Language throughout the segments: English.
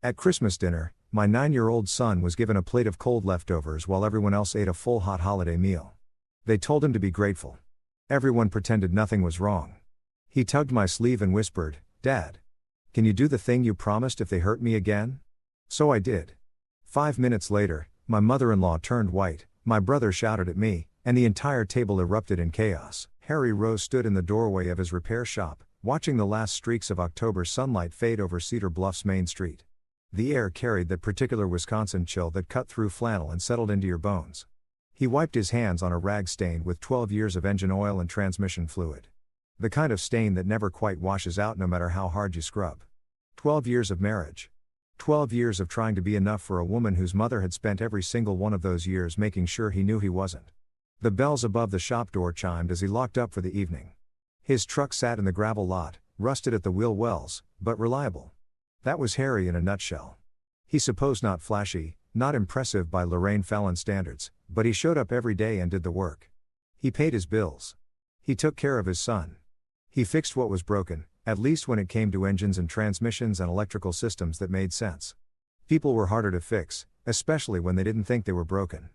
At Christmas dinner, my 9-year-old son was given a plate of cold leftovers while everyone else ate a full hot holiday meal. They told him to be grateful. Everyone pretended nothing was wrong. He tugged my sleeve and whispered, "Dad, can you do the thing you promised if they hurt me again?" So I did. 5 minutes later, my mother-in-law turned white, my brother shouted at me, and the entire table erupted in chaos. Harry Rose stood in the doorway of his repair shop, watching the last streaks of October sunlight fade over Cedar Bluff's main street. The air carried that particular Wisconsin chill that cut through flannel and settled into your bones. He wiped his hands on a rag stained with 12 years of engine oil and transmission fluid. The kind of stain that never quite washes out no matter how hard you scrub. 12 years of marriage. 12 years of trying to be enough for a woman whose mother had spent every single one of those years making sure he knew he wasn't. The bells above the shop door chimed as he locked up for the evening. His truck sat in the gravel lot, rusted at the wheel wells, but reliable. That was Harry in a nutshell. He supposed not flashy, not impressive by Lorraine Fallon standards, but he showed up every day and did the work. He paid his bills. He took care of his son. He fixed what was broken, at least when it came to engines and transmissions and electrical systems that made sense. People were harder to fix, especially when they didn't think they were broken.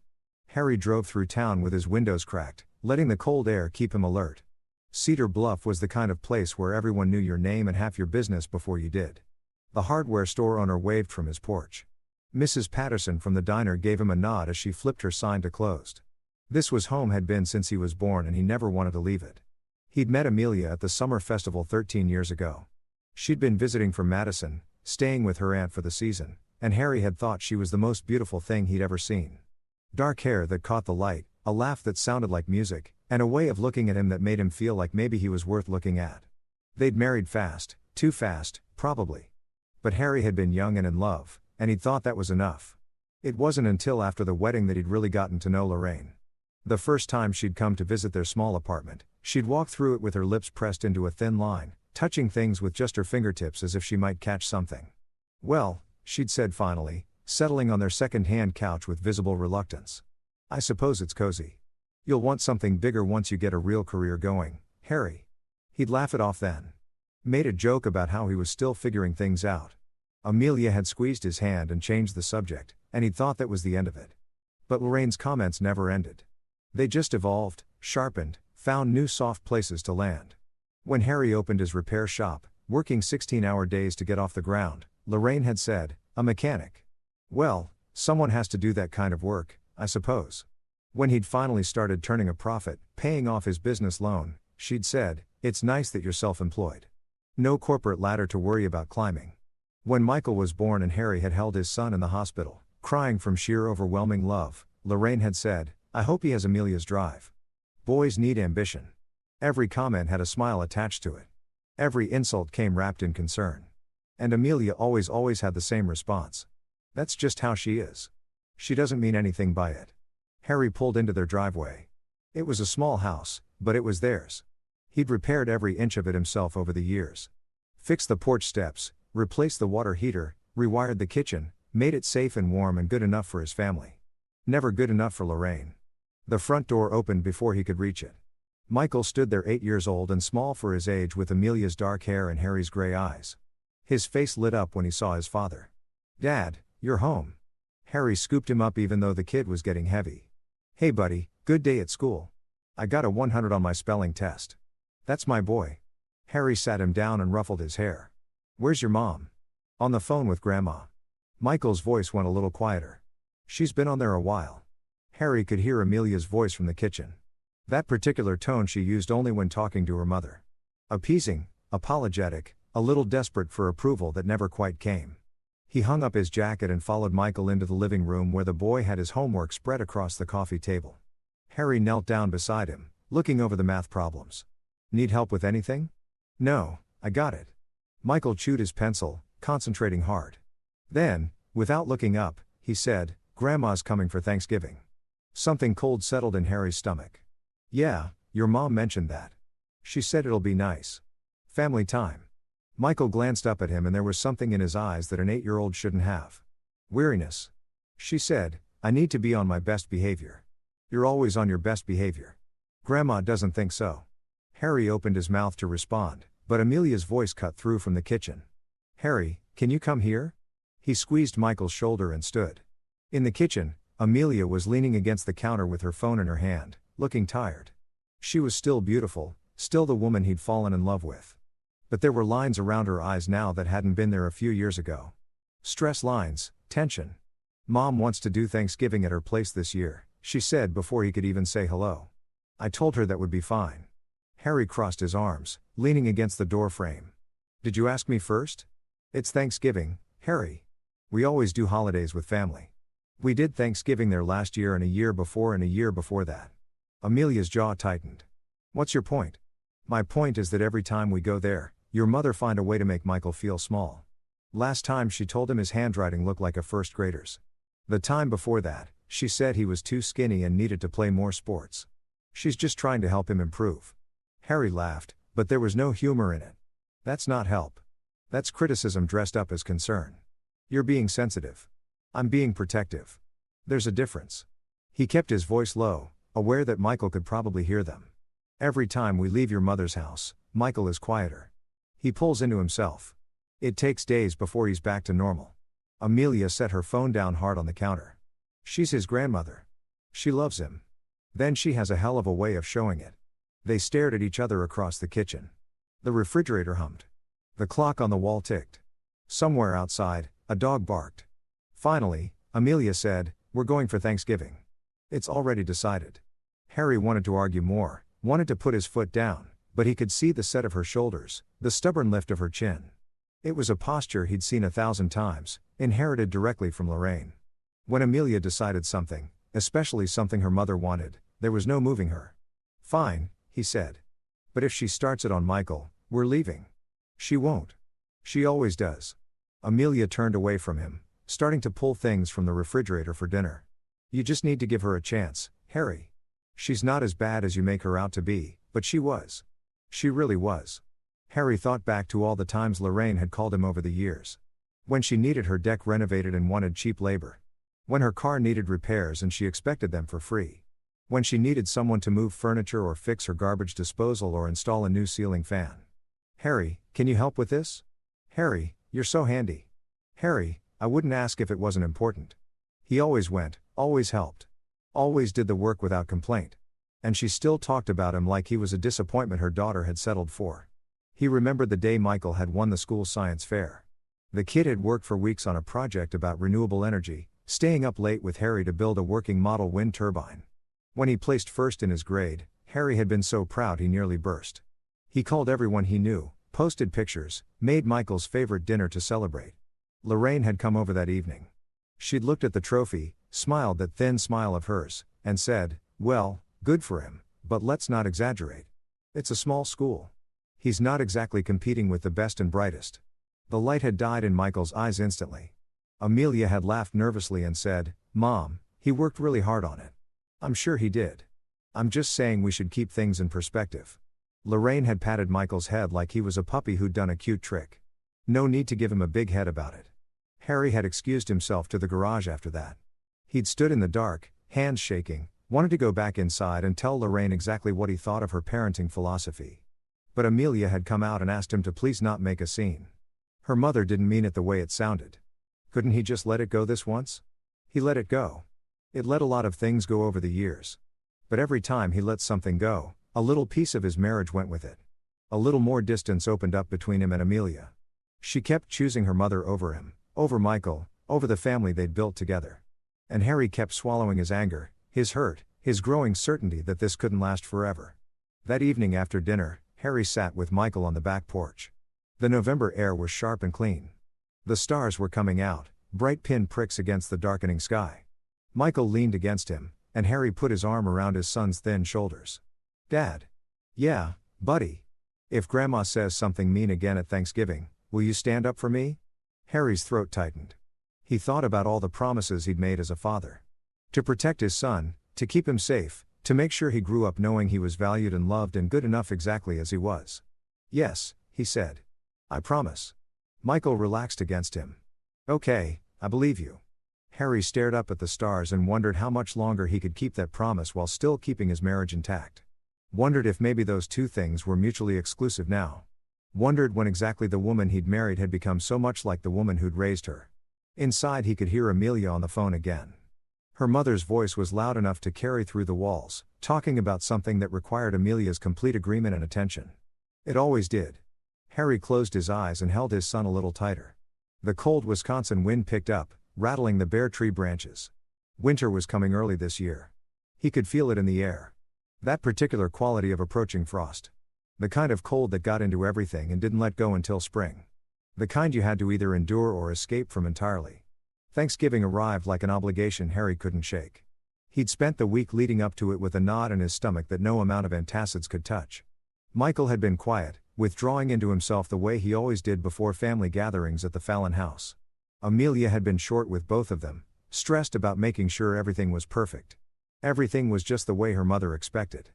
Harry drove through town with his windows cracked, letting the cold air keep him alert. Cedar Bluff was the kind of place where everyone knew your name and half your business before you did. The hardware store owner waved from his porch. Mrs. Patterson from the diner gave him a nod as she flipped her sign to closed. This was home had been since he was born and he never wanted to leave it. He'd met Amelia at the summer festival 13 years ago. She'd been visiting from Madison, staying with her aunt for the season, and Harry had thought she was the most beautiful thing he'd ever seen. Dark hair that caught the light, a laugh that sounded like music, and a way of looking at him that made him feel like maybe he was worth looking at. They'd married fast, too fast, probably. But Harry had been young and in love, and he'd thought that was enough. It wasn't until after the wedding that he'd really gotten to know Lorraine. The first time she'd come to visit their small apartment, she'd walk through it with her lips pressed into a thin line, touching things with just her fingertips as if she might catch something. "Well," she'd said finally, settling on their second-hand couch with visible reluctance. "I suppose it's cozy. You'll want something bigger once you get a real career going, Harry." He'd laugh it off then. Made a joke about how he was still figuring things out. Amelia had squeezed his hand and changed the subject, and he'd thought that was the end of it. But Lorraine's comments never ended. They just evolved, sharpened, found new soft places to land. When Harry opened his repair shop, working 16-hour days to get off the ground, Lorraine had said, "A mechanic. Well, someone has to do that kind of work, I suppose." When he'd finally started turning a profit, paying off his business loan, she'd said, "It's nice that you're self-employed. No corporate ladder to worry about climbing." When Michael was born and Harry had held his son in the hospital, crying from sheer overwhelming love, Lorraine had said, "I hope he has Amelia's drive. Boys need ambition." Every comment had a smile attached to it. Every insult came wrapped in concern. And Amelia always had the same response. "That's just how she is. She doesn't mean anything by it." Harry pulled into their driveway. It was a small house, but it was theirs. He'd repaired every inch of it himself over the years. Fixed the porch steps, replaced the water heater, rewired the kitchen, made it safe and warm and good enough for his family. Never good enough for Lorraine. The front door opened before he could reach it. Michael stood there 8 years old and small for his age with Amelia's dark hair and Harry's gray eyes. His face lit up when he saw his father. "Dad, you're home." Harry scooped him up even though the kid was getting heavy. "Hey buddy, good day at school. I got a 100 on my spelling test." "That's my boy." Harry sat him down and ruffled his hair. "Where's your mom?" "On the phone with Grandma." Michael's voice went a little quieter. "She's been on there a while." Harry could hear Amelia's voice from the kitchen. That particular tone she used only when talking to her mother. Appeasing, apologetic, a little desperate for approval that never quite came. He hung up his jacket and followed Michael into the living room where the boy had his homework spread across the coffee table. Harry knelt down beside him, looking over the math problems. "Need help with anything?" "No, I got it." Michael chewed his pencil, concentrating hard. Then, without looking up, he said, "Grandma's coming for Thanksgiving." Something cold settled in Harry's stomach. "Yeah, your mom mentioned that. She said it'll be nice. Family time." Michael glanced up at him and there was something in his eyes that an 8-year-old shouldn't have. Weariness. She said, "I need to be on my best behavior." "You're always on your best behavior." "Grandma doesn't think so." Harry opened his mouth to respond, but Amelia's voice cut through from the kitchen. "Harry, can you come here?" He squeezed Michael's shoulder and stood. In the kitchen, Amelia was leaning against the counter with her phone in her hand, looking tired. She was still beautiful, still the woman he'd fallen in love with. But there were lines around her eyes now that hadn't been there a few years ago. Stress lines, tension. Mom wants to do Thanksgiving at her place this year, she said before he could even say hello. I told her that would be fine. Harry crossed his arms, leaning against the door frame. Did you ask me first? It's Thanksgiving, Harry. We always do holidays with family. We did Thanksgiving there last year and a year before and a year before that. Amelia's jaw tightened. What's your point? My point is that every time we go there, your mother find a way to make Michael feel small. Last time she told him his handwriting looked like a first grader's. The time before that, she said he was too skinny and needed to play more sports. She's just trying to help him improve. Harry laughed, but there was no humor in it. That's not help. That's criticism dressed up as concern. You're being sensitive. I'm being protective. There's a difference. He kept his voice low, aware that Michael could probably hear them. Every time we leave your mother's house, Michael is quieter. He pulls into himself. It takes days before he's back to normal. Amelia set her phone down hard on the counter. She's his grandmother. She loves him. Then she has a hell of a way of showing it. They stared at each other across the kitchen. The refrigerator hummed. The clock on the wall ticked. Somewhere outside, a dog barked. Finally, Amelia said, "We're going for Thanksgiving." It's already decided. Harry wanted to argue more, wanted to put his foot down, but he could see the set of her shoulders, the stubborn lift of her chin. It was a posture he'd seen 1,000 times, inherited directly from Lorraine. When Amelia decided something, especially something her mother wanted, there was no moving her. Fine, he said. But if she starts it on Michael, we're leaving. She won't. She always does. Amelia turned away from him, starting to pull things from the refrigerator for dinner. You just need to give her a chance, Harry. She's not as bad as you make her out to be, but she was. She really was. Harry thought back to all the times Lorraine had called him over the years. When she needed her deck renovated and wanted cheap labor. When her car needed repairs and she expected them for free. When she needed someone to move furniture or fix her garbage disposal or install a new ceiling fan. Harry, can you help with this? Harry, you're so handy. Harry, I wouldn't ask if it wasn't important. He always went, always helped. Always did the work without complaint. And she still talked about him like he was a disappointment her daughter had settled for. He remembered the day Michael had won the school science fair. The kid had worked for weeks on a project about renewable energy, staying up late with Harry to build a working model wind turbine. When he placed first in his grade, Harry had been so proud he nearly burst. He called everyone he knew, posted pictures, made Michael's favorite dinner to celebrate. Lorraine had come over that evening. She'd looked at the trophy, smiled that thin smile of hers, and said, "Well, good for him, but let's not exaggerate. It's a small school. He's not exactly competing with the best and brightest." The light had died in Michael's eyes instantly. Amelia had laughed nervously and said, "Mom, he worked really hard on it." "I'm sure he did. I'm just saying we should keep things in perspective." Lorraine had patted Michael's head like he was a puppy who'd done a cute trick. No need to give him a big head about it. Harry had excused himself to the garage after that. He'd stood in the dark, hands shaking, wanted to go back inside and tell Lorraine exactly what he thought of her parenting philosophy. But Amelia had come out and asked him to please not make a scene. Her mother didn't mean it the way it sounded. Couldn't he just let it go this once? He let it go. It let a lot of things go over the years. But every time he let something go, a little piece of his marriage went with it. A little more distance opened up between him and Amelia. She kept choosing her mother over him, over Michael, over the family they'd built together. And Harry kept swallowing his anger, his hurt, his growing certainty that this couldn't last forever. That evening after dinner, Harry sat with Michael on the back porch. The November air was sharp and clean. The stars were coming out, bright pin pricks against the darkening sky. Michael leaned against him, and Harry put his arm around his son's thin shoulders. "Dad." "Yeah, buddy. If Grandma says something mean again at Thanksgiving, will you stand up for me?" Harry's throat tightened. He thought about all the promises he'd made as a father. To protect his son, to keep him safe, to make sure he grew up knowing he was valued and loved and good enough exactly as he was. "Yes," he said. "I promise." Michael relaxed against him. "Okay, I believe you." Harry stared up at the stars and wondered how much longer he could keep that promise while still keeping his marriage intact. Wondered if maybe those two things were mutually exclusive now. Wondered when exactly the woman he'd married had become so much like the woman who'd raised her. Inside he could hear Amelia on the phone again. Her mother's voice was loud enough to carry through the walls, talking about something that required Amelia's complete agreement and attention. It always did. Harry closed his eyes and held his son a little tighter. The cold Wisconsin wind picked up, rattling the bare tree branches. Winter was coming early this year. He could feel it in the air. That particular quality of approaching frost. The kind of cold that got into everything and didn't let go until spring. The kind you had to either endure or escape from entirely. Thanksgiving arrived like an obligation Harry couldn't shake. He'd spent the week leading up to it with a knot in his stomach that no amount of antacids could touch. Michael had been quiet, withdrawing into himself the way he always did before family gatherings at the Fallon house. Amelia had been short with both of them, stressed about making sure everything was perfect. Everything was just the way her mother expected.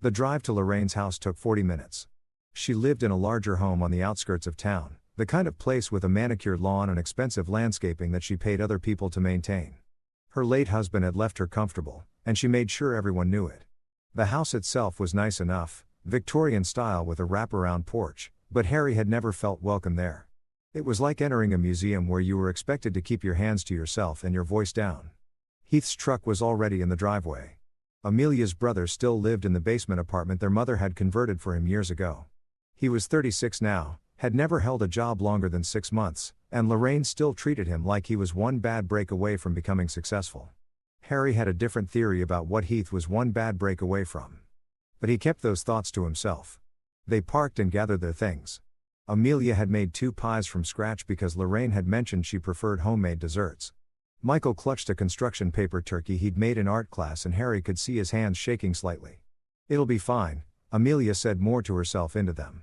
The drive to Lorraine's house took 40 minutes. She lived in a larger home on the outskirts of town, the kind of place with a manicured lawn and expensive landscaping that she paid other people to maintain. Her late husband had left her comfortable, and she made sure everyone knew it. The house itself was nice enough, Victorian style with a wraparound porch, but Harry had never felt welcome there. It was like entering a museum where you were expected to keep your hands to yourself and your voice down. Heath's truck was already in the driveway. Amelia's brother still lived in the basement apartment their mother had converted for him years ago. He was 36 now, had never held a job longer than 6 months, and Lorraine still treated him like he was one bad break away from becoming successful. Harry had a different theory about what Heath was one bad break away from. But he kept those thoughts to himself. They parked and gathered their things. Amelia had made 2 pies from scratch because Lorraine had mentioned she preferred homemade desserts. Michael clutched a construction paper turkey he'd made in art class and Harry could see his hands shaking slightly. "It'll be fine," Amelia said more to herself into them.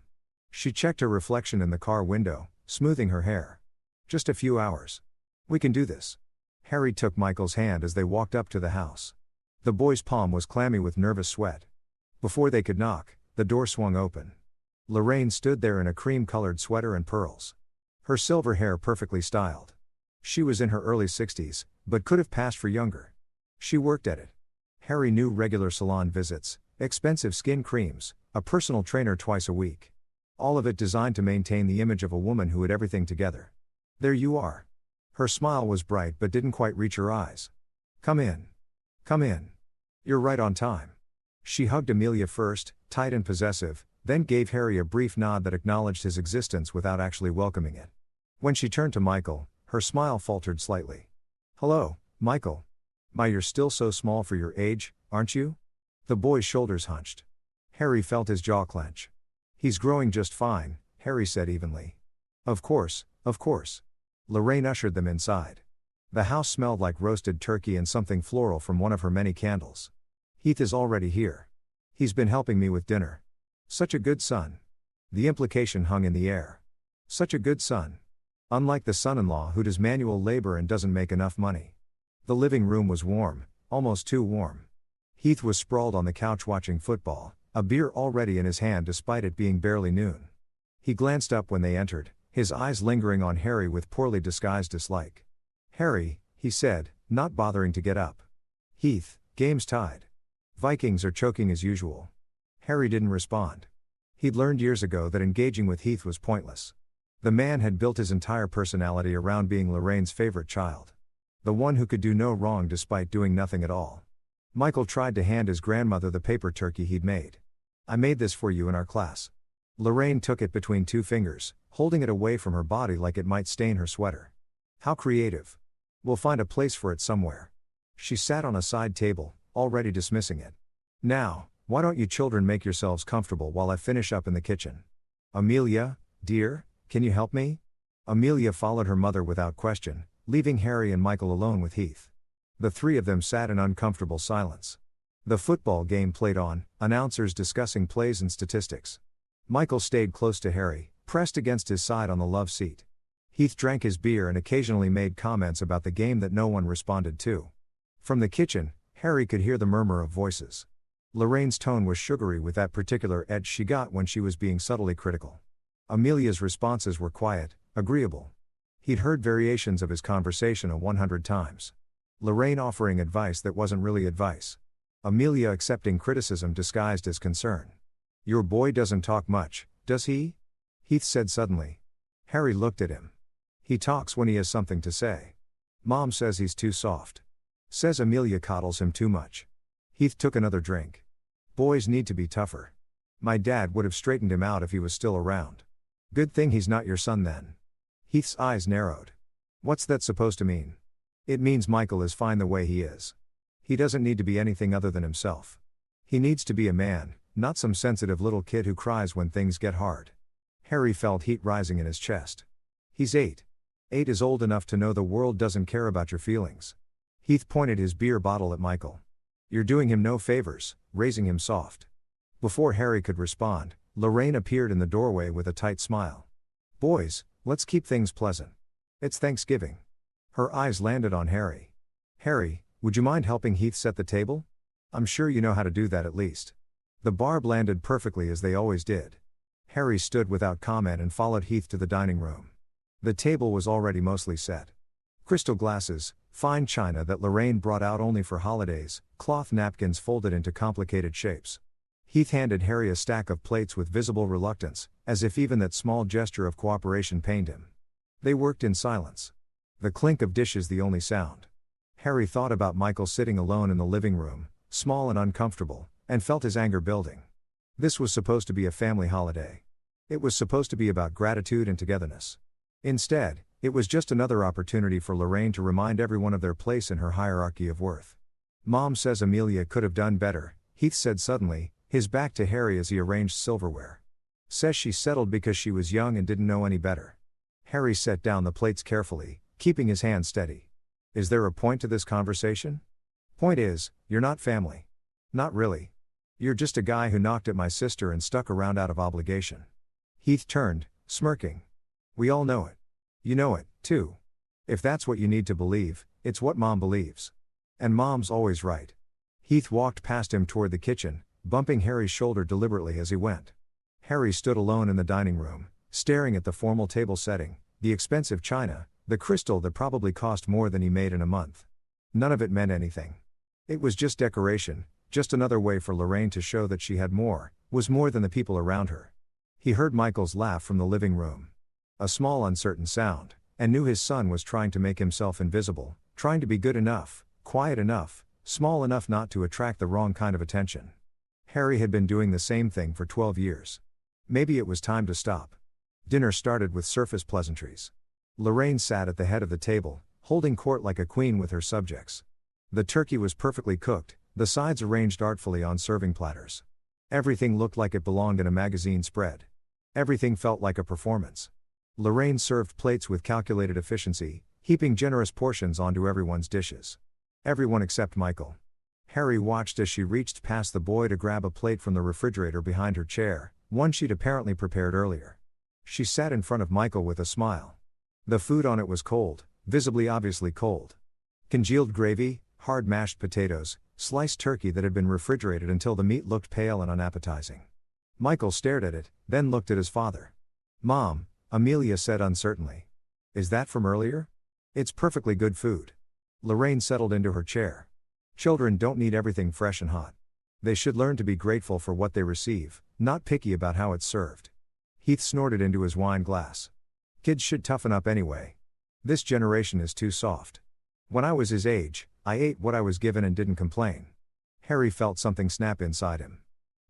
She checked her reflection in the car window, smoothing her hair. "Just a few hours. We can do this." Harry took Michael's hand as they walked up to the house. The boy's palm was clammy with nervous sweat. Before they could knock, the door swung open. Lorraine stood there in a cream-colored sweater and pearls. Her silver hair perfectly styled. She was in her early 60s, but could have passed for younger. She worked at it. Harry knew regular salon visits, expensive skin creams, a personal trainer twice a week. All of it designed to maintain the image of a woman who had everything together. "There you are." Her smile was bright but didn't quite reach her eyes. "Come in. Come in. You're right on time." She hugged Amelia first, tight and possessive, then gave Harry a brief nod that acknowledged his existence without actually welcoming it. When she turned to Michael, her smile faltered slightly. "Hello, Michael. My, you're still so small for your age, aren't you?" The boy's shoulders hunched. Harry felt his jaw clench. "He's growing just fine," Harry said evenly. Of course, of course." Lorraine ushered them inside. The house smelled like roasted turkey and something floral from one of her many candles. "Heath is already here. He's been helping me with dinner. Such a good son." The implication hung in the air. Such a good son. Unlike the son-in-law who does manual labor and doesn't make enough money. The living room was warm, almost too warm. Heath was sprawled on the couch watching football, a beer already in his hand despite it being barely noon. He glanced up when they entered, his eyes lingering on Harry with poorly disguised dislike. "Harry," he said, not bothering to get up. "Heath, game's tied. Vikings are choking as usual." Harry didn't respond. He'd learned years ago that engaging with Heath was pointless. The man had built his entire personality around being Lorraine's favorite child. The one who could do no wrong despite doing nothing at all. Michael tried to hand his grandmother the paper turkey he'd made. "I made this for you in our class." Lorraine took it between 2 fingers, holding it away from her body like it might stain her sweater. "How creative. We'll find a place for it somewhere." She sat on a side table, already dismissing it. "Now, why don't you children make yourselves comfortable while I finish up in the kitchen? Amelia, dear, can you help me?" Amelia followed her mother without question, leaving Harry and Michael alone with Heath. The 3 of them sat in uncomfortable silence. The football game played on, announcers discussing plays and statistics. Michael stayed close to Harry, pressed against his side on the love seat. Heath drank his beer and occasionally made comments about the game that no one responded to. From the kitchen, Harry could hear the murmur of voices. Lorraine's tone was sugary with that particular edge she got when she was being subtly critical. Amelia's responses were quiet, agreeable. He'd heard variations of his conversation 100 times. Lorraine offering advice that wasn't really advice. Amelia accepting criticism disguised as concern. "Your boy doesn't talk much, does he?" Heath said suddenly. Harry looked at him. "He talks when he has something to say." Mom says he's too soft. Says Amelia coddles him too much. Heath took another drink. Boys need to be tougher. My dad would have straightened him out if he was still around. Good thing he's not your son then. Heath's eyes narrowed. What's that supposed to mean? It means Michael is fine the way he is. He doesn't need to be anything other than himself. He needs to be a man, not some sensitive little kid who cries when things get hard. Harry felt heat rising in his chest. He's 8. 8 is old enough to know the world doesn't care about your feelings. Heath pointed his beer bottle at Michael. You're doing him no favors, raising him soft. Before Harry could respond, Lorraine appeared in the doorway with a tight smile. Boys, let's keep things pleasant. It's Thanksgiving. Her eyes landed on Harry. Harry, would you mind helping Heath set the table? I'm sure you know how to do that at least. The barb landed perfectly as they always did. Harry stood without comment and followed Heath to the dining room. The table was already mostly set. Crystal glasses, fine china that Lorraine brought out only for holidays, cloth napkins folded into complicated shapes. Heath handed Harry a stack of plates with visible reluctance, as if even that small gesture of cooperation pained him. They worked in silence. The clink of dishes the only sound. Harry thought about Michael sitting alone in the living room, small and uncomfortable, and felt his anger building. This was supposed to be a family holiday. It was supposed to be about gratitude and togetherness. Instead, it was just another opportunity for Lorraine to remind everyone of their place in her hierarchy of worth. Mom says Amelia could have done better, Heath said suddenly, his back to Harry as he arranged silverware. Says she settled because she was young and didn't know any better. Harry set down the plates carefully, keeping his hand steady. Is there a point to this conversation? Point is, you're not family. Not really. You're just a guy who knocked at my sister and stuck around out of obligation. Heath turned, smirking. We all know it. You know it, too. If that's what you need to believe, it's what Mom believes. And Mom's always right. Heath walked past him toward the kitchen, bumping Harry's shoulder deliberately as he went. Harry stood alone in the dining room, staring at the formal table setting, the expensive china, the crystal that probably cost more than he made in a month. None of it meant anything. It was just decoration, just another way for Lorraine to show that she had more, was more than the people around her. He heard Michael's laugh from the living room. A small uncertain sound, and knew his son was trying to make himself invisible, trying to be good enough, quiet enough, small enough not to attract the wrong kind of attention. Harry had been doing the same thing for 12 years. Maybe it was time to stop. Dinner started with surface pleasantries. Lorraine sat at the head of the table, holding court like a queen with her subjects. The turkey was perfectly cooked, the sides arranged artfully on serving platters. Everything looked like it belonged in a magazine spread. Everything felt like a performance. Lorraine served plates with calculated efficiency, heaping generous portions onto everyone's dishes. Everyone except Michael. Harry watched as she reached past the boy to grab a plate from the refrigerator behind her chair, one she'd apparently prepared earlier. She sat in front of Michael with a smile. The food on it was cold, visibly obviously cold. Congealed gravy, hard mashed potatoes, sliced turkey that had been refrigerated until the meat looked pale and unappetizing. Michael stared at it, then looked at his father. Mom, Amelia said uncertainly. Is that from earlier? It's perfectly good food. Lorraine settled into her chair. Children don't need everything fresh and hot. They should learn to be grateful for what they receive, not picky about how it's served. Heath snorted into his wine glass. Kids should toughen up anyway. This generation is too soft. When I was his age, I ate what I was given and didn't complain. Harry felt something snap inside him.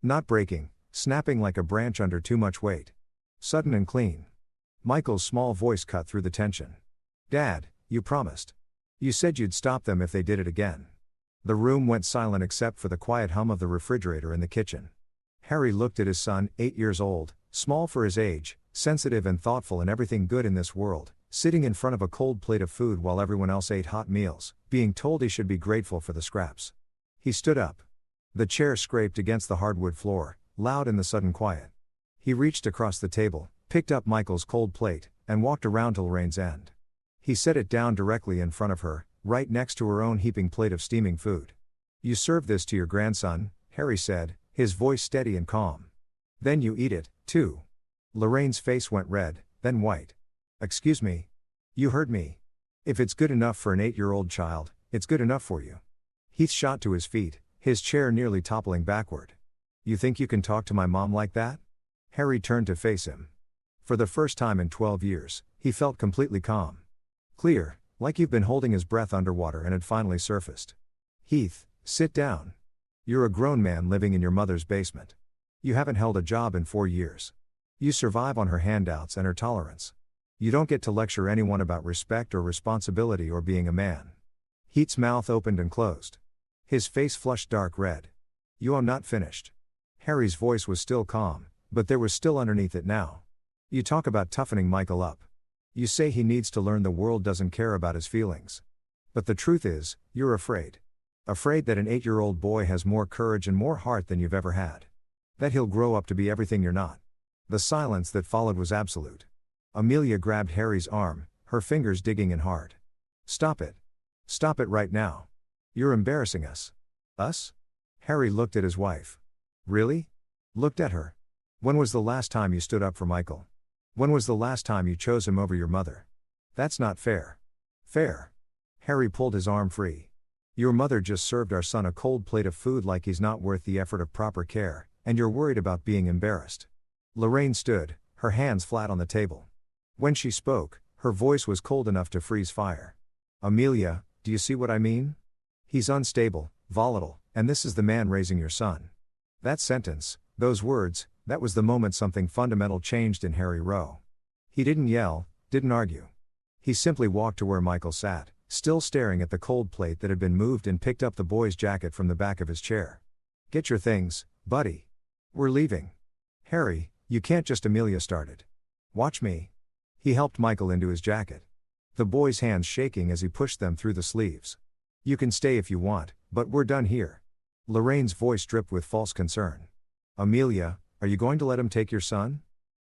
Not breaking, snapping like a branch under too much weight. Sudden and clean. Michael's small voice cut through the tension. Dad, you promised. You said you'd stop them if they did it again. The room went silent except for the quiet hum of the refrigerator in the kitchen. Harry looked at his son, 8 years old, small for his age, sensitive and thoughtful in everything good in this world, sitting in front of a cold plate of food while everyone else ate hot meals, being told he should be grateful for the scraps. He stood up. The chair scraped against the hardwood floor, loud in the sudden quiet. He reached across the table, picked up Michael's cold plate, and walked around to Lorraine's end. He set it down directly in front of her, right next to her own heaping plate of steaming food. You serve this to your grandson, Harry said, his voice steady and calm. Then you eat it, too. Lorraine's face went red, then white. Excuse me? You heard me. If it's good enough for an 8-year-old child, it's good enough for you. Heath shot to his feet, his chair nearly toppling backward. You think you can talk to my mom like that? Harry turned to face him. For the first time in 12 years, he felt completely calm. Clear, Like you've been holding his breath underwater and had finally surfaced. Heath, sit down. You're a grown man living in your mother's basement. You haven't held a job in 4 years. You survive on her handouts and her tolerance. You don't get to lecture anyone about respect or responsibility or being a man. Heath's mouth opened and closed. His face flushed dark red. I'm not finished. Harry's voice was still calm, but there was still underneath it now. You talk about toughening Michael up. You say he needs to learn the world doesn't care about his feelings. But the truth is, you're afraid. Afraid that an 8-year-old boy has more courage and more heart than you've ever had. That he'll grow up to be everything you're not. The silence that followed was absolute. Amelia grabbed Harry's arm, her fingers digging in hard. Stop it. Stop it right now. You're embarrassing us. Us? Harry looked at his wife. Really? Looked at her. When was the last time you stood up for Michael? When was the last time you chose him over your mother? That's not fair. Fair. Harry pulled his arm free. Your mother just served our son a cold plate of food like he's not worth the effort of proper care, and you're worried about being embarrassed. Lorraine stood, her hands flat on the table. When she spoke, her voice was cold enough to freeze fire. Amelia, do you see what I mean? He's unstable, volatile, and this is the man raising your son. That sentence, those words, that was the moment something fundamental changed in Harry Rowe. He didn't yell, didn't argue. He simply walked to where Michael sat, still staring at the cold plate that had been moved, and picked up the boy's jacket from the back of his chair. Get your things, buddy. We're leaving. Harry, you can't just. Amelia started. Watch me. He helped Michael into his jacket. The boy's hands shaking as he pushed them through the sleeves. You can stay if you want, but we're done here. Lorraine's voice dripped with false concern. Amelia, are you going to let him take your son?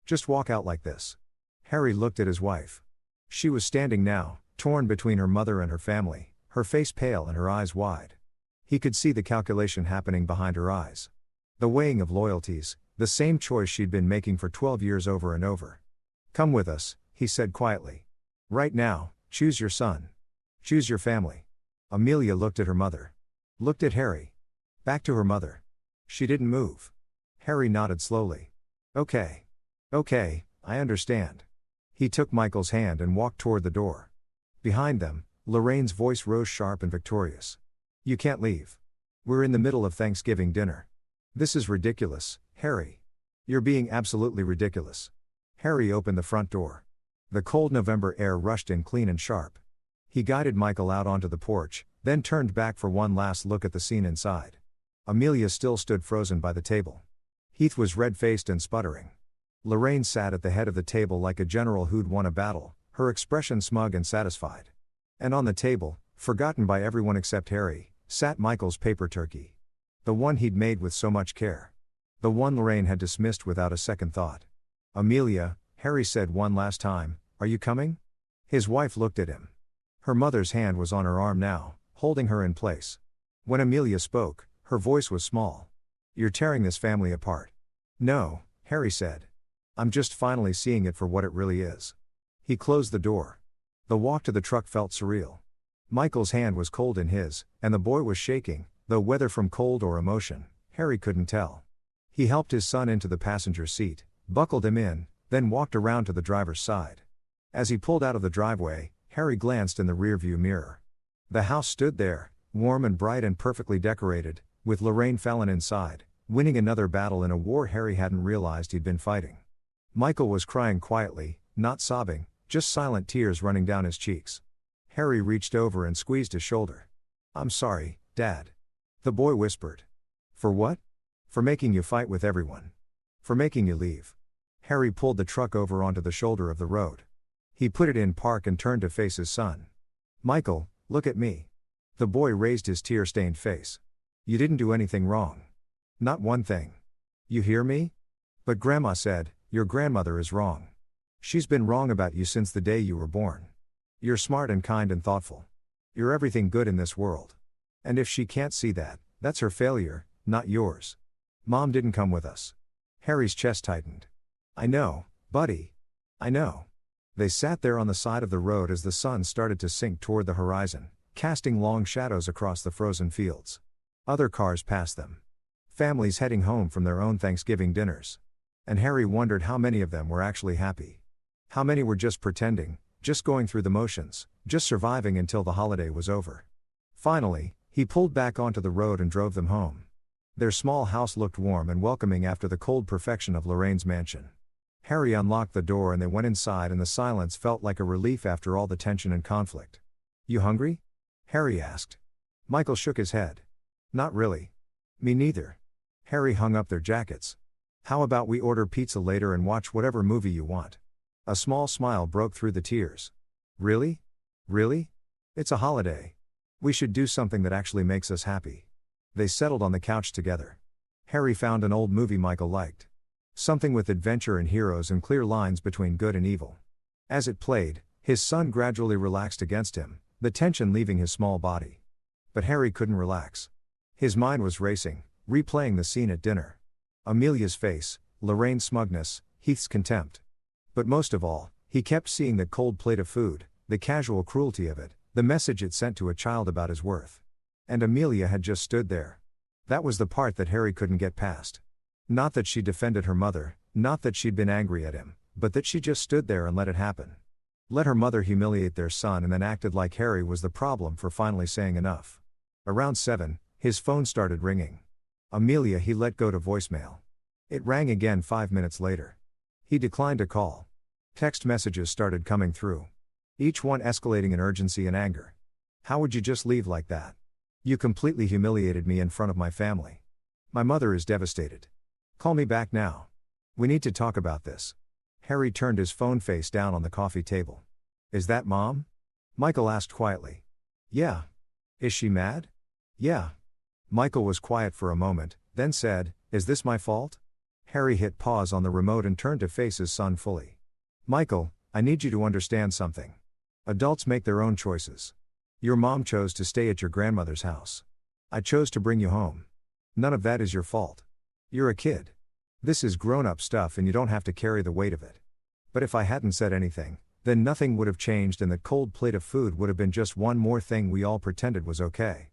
Just walk out like this? Harry looked at his wife. She was standing now, torn between her mother and her family, her face pale and her eyes wide. He could see the calculation happening behind her eyes. The weighing of loyalties, the same choice she'd been making for 12 years over and over. Come with us, he said quietly. Right now, choose your son. Choose your family. Amelia looked at her mother. Looked at Harry. Back to her mother. She didn't move. Harry nodded slowly. Okay. Okay, I understand. He took Michael's hand and walked toward the door. Behind them, Lorraine's voice rose sharp and victorious. You can't leave. We're in the middle of Thanksgiving dinner. This is ridiculous, Harry. You're being absolutely ridiculous. Harry opened the front door. The cold November air rushed in clean and sharp. He guided Michael out onto the porch, then turned back for one last look at the scene inside. Amelia still stood frozen by the table. Heath was red-faced and sputtering. Lorraine sat at the head of the table like a general who'd won a battle, her expression smug and satisfied. And on the table, forgotten by everyone except Harry, sat Michael's paper turkey. The one he'd made with so much care. The one Lorraine had dismissed without a second thought. Amelia, Harry said one last time, are you coming? His wife looked at him. Her mother's hand was on her arm now, holding her in place. When Amelia spoke, her voice was small. You're tearing this family apart. No, Harry said. I'm just finally seeing it for what it really is. He closed the door. The walk to the truck felt surreal. Michael's hand was cold in his, and the boy was shaking, though whether from cold or emotion, Harry couldn't tell. He helped his son into the passenger seat, buckled him in, then walked around to the driver's side. As he pulled out of the driveway, Harry glanced in the rearview mirror. The house stood there, warm and bright and perfectly decorated, with Lorraine Fallon inside, winning another battle in a war Harry hadn't realized he'd been fighting. Michael was crying quietly, not sobbing, just silent tears running down his cheeks. Harry reached over and squeezed his shoulder. I'm sorry, Dad. The boy whispered. For what? For making you fight with everyone. For making you leave. Harry pulled the truck over onto the shoulder of the road. He put it in park and turned to face his son. Michael, look at me. The boy raised his tear-stained face. You didn't do anything wrong. Not one thing. You hear me? But Grandma said, your grandmother is wrong. She's been wrong about you since the day you were born. You're smart and kind and thoughtful. You're everything good in this world. And if she can't see that, that's her failure, not yours. Mom didn't come with us. Harry's chest tightened. I know, buddy. I know. They sat there on the side of the road as the sun started to sink toward the horizon, casting long shadows across the frozen fields. Other cars passed them. Families heading home from their own Thanksgiving dinners. And Harry wondered how many of them were actually happy. How many were just pretending, just going through the motions, just surviving until the holiday was over. Finally, he pulled back onto the road and drove them home. Their small house looked warm and welcoming after the cold perfection of Lorraine's mansion. Harry unlocked the door and they went inside, and the silence felt like a relief after all the tension and conflict. "You hungry?" Harry asked. Michael shook his head. "Not really." "Me neither." Harry hung up their jackets. "How about we order pizza later and watch whatever movie you want?" A small smile broke through the tears. "Really? Really? It's a holiday. We should do something that actually makes us happy." They settled on the couch together. Harry found an old movie Michael liked. Something with adventure and heroes and clear lines between good and evil. As it played, his son gradually relaxed against him, the tension leaving his small body. But Harry couldn't relax. His mind was racing, replaying the scene at dinner. Amelia's face, Lorraine's smugness, Heath's contempt. But most of all, he kept seeing that cold plate of food, the casual cruelty of it, the message it sent to a child about his worth. And Amelia had just stood there. That was the part that Harry couldn't get past. Not that she defended her mother, not that she'd been angry at him, but that she just stood there and let it happen. Let her mother humiliate their son and then acted like Harry was the problem for finally saying enough. Around 7, his phone started ringing. Amelia he let go to voicemail. It rang again 5 minutes later. He declined a call. Text messages started coming through. Each one escalating in urgency and anger. "How would you just leave like that? You completely humiliated me in front of my family. My mother is devastated. Call me back now. We need to talk about this." Harry turned his phone face down on the coffee table. "Is that Mom?" Michael asked quietly. "Yeah." "Is she mad?" "Yeah." Michael was quiet for a moment, then said, "Is this my fault?" Harry hit pause on the remote and turned to face his son fully. "Michael, I need you to understand something. Adults make their own choices. Your mom chose to stay at your grandmother's house. I chose to bring you home. None of that is your fault. You're a kid. This is grown-up stuff and you don't have to carry the weight of it. But if I hadn't said anything, then nothing would have changed and that cold plate of food would have been just one more thing we all pretended was okay."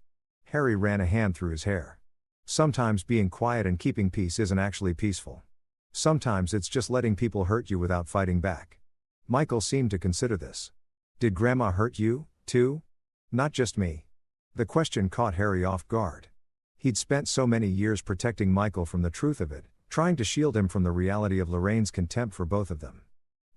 Harry ran a hand through his hair. Sometimes being quiet and keeping peace isn't actually peaceful. Sometimes it's just letting people hurt you without fighting back. Michael seemed to consider this. "Did Grandma hurt you, too?" "Not just me." The question caught Harry off guard. He'd spent so many years protecting Michael from the truth of it, trying to shield him from the reality of Lorraine's contempt for both of them.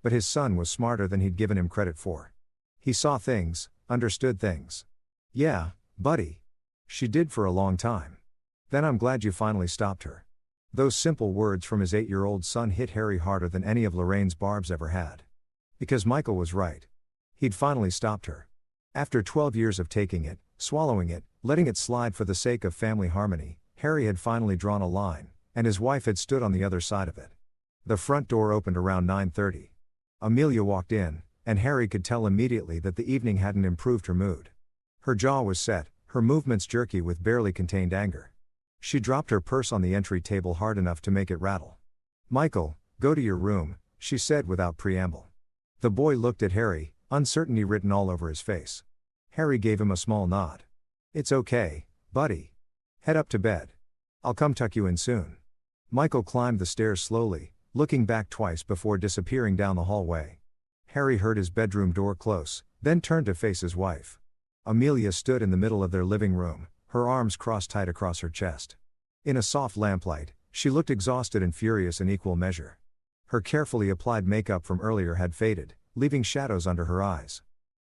But his son was smarter than he'd given him credit for. He saw things, understood things. "Yeah, buddy. She did for a long time. Then I'm glad you finally stopped her." Those simple words from his 8-year-old son hit Harry harder than any of Lorraine's barbs ever had. Because Michael was right. He'd finally stopped her. After 12 years of taking it, swallowing it, letting it slide for the sake of family harmony, Harry had finally drawn a line, and his wife had stood on the other side of it. The front door opened around 9:30. Amelia walked in, and Harry could tell immediately that the evening hadn't improved her mood. Her jaw was set, her movements jerky with barely contained anger. She dropped her purse on the entry table hard enough to make it rattle. "Michael, go to your room," she said without preamble. The boy looked at Harry, uncertainty written all over his face. Harry gave him a small nod. "It's okay, buddy. Head up to bed. I'll come tuck you in soon." Michael climbed the stairs slowly, looking back twice before disappearing down the hallway. Harry heard his bedroom door close, then turned to face his wife. Amelia stood in the middle of their living room, her arms crossed tight across her chest. In a soft lamplight, she looked exhausted and furious in equal measure. Her carefully applied makeup from earlier had faded, leaving shadows under her eyes.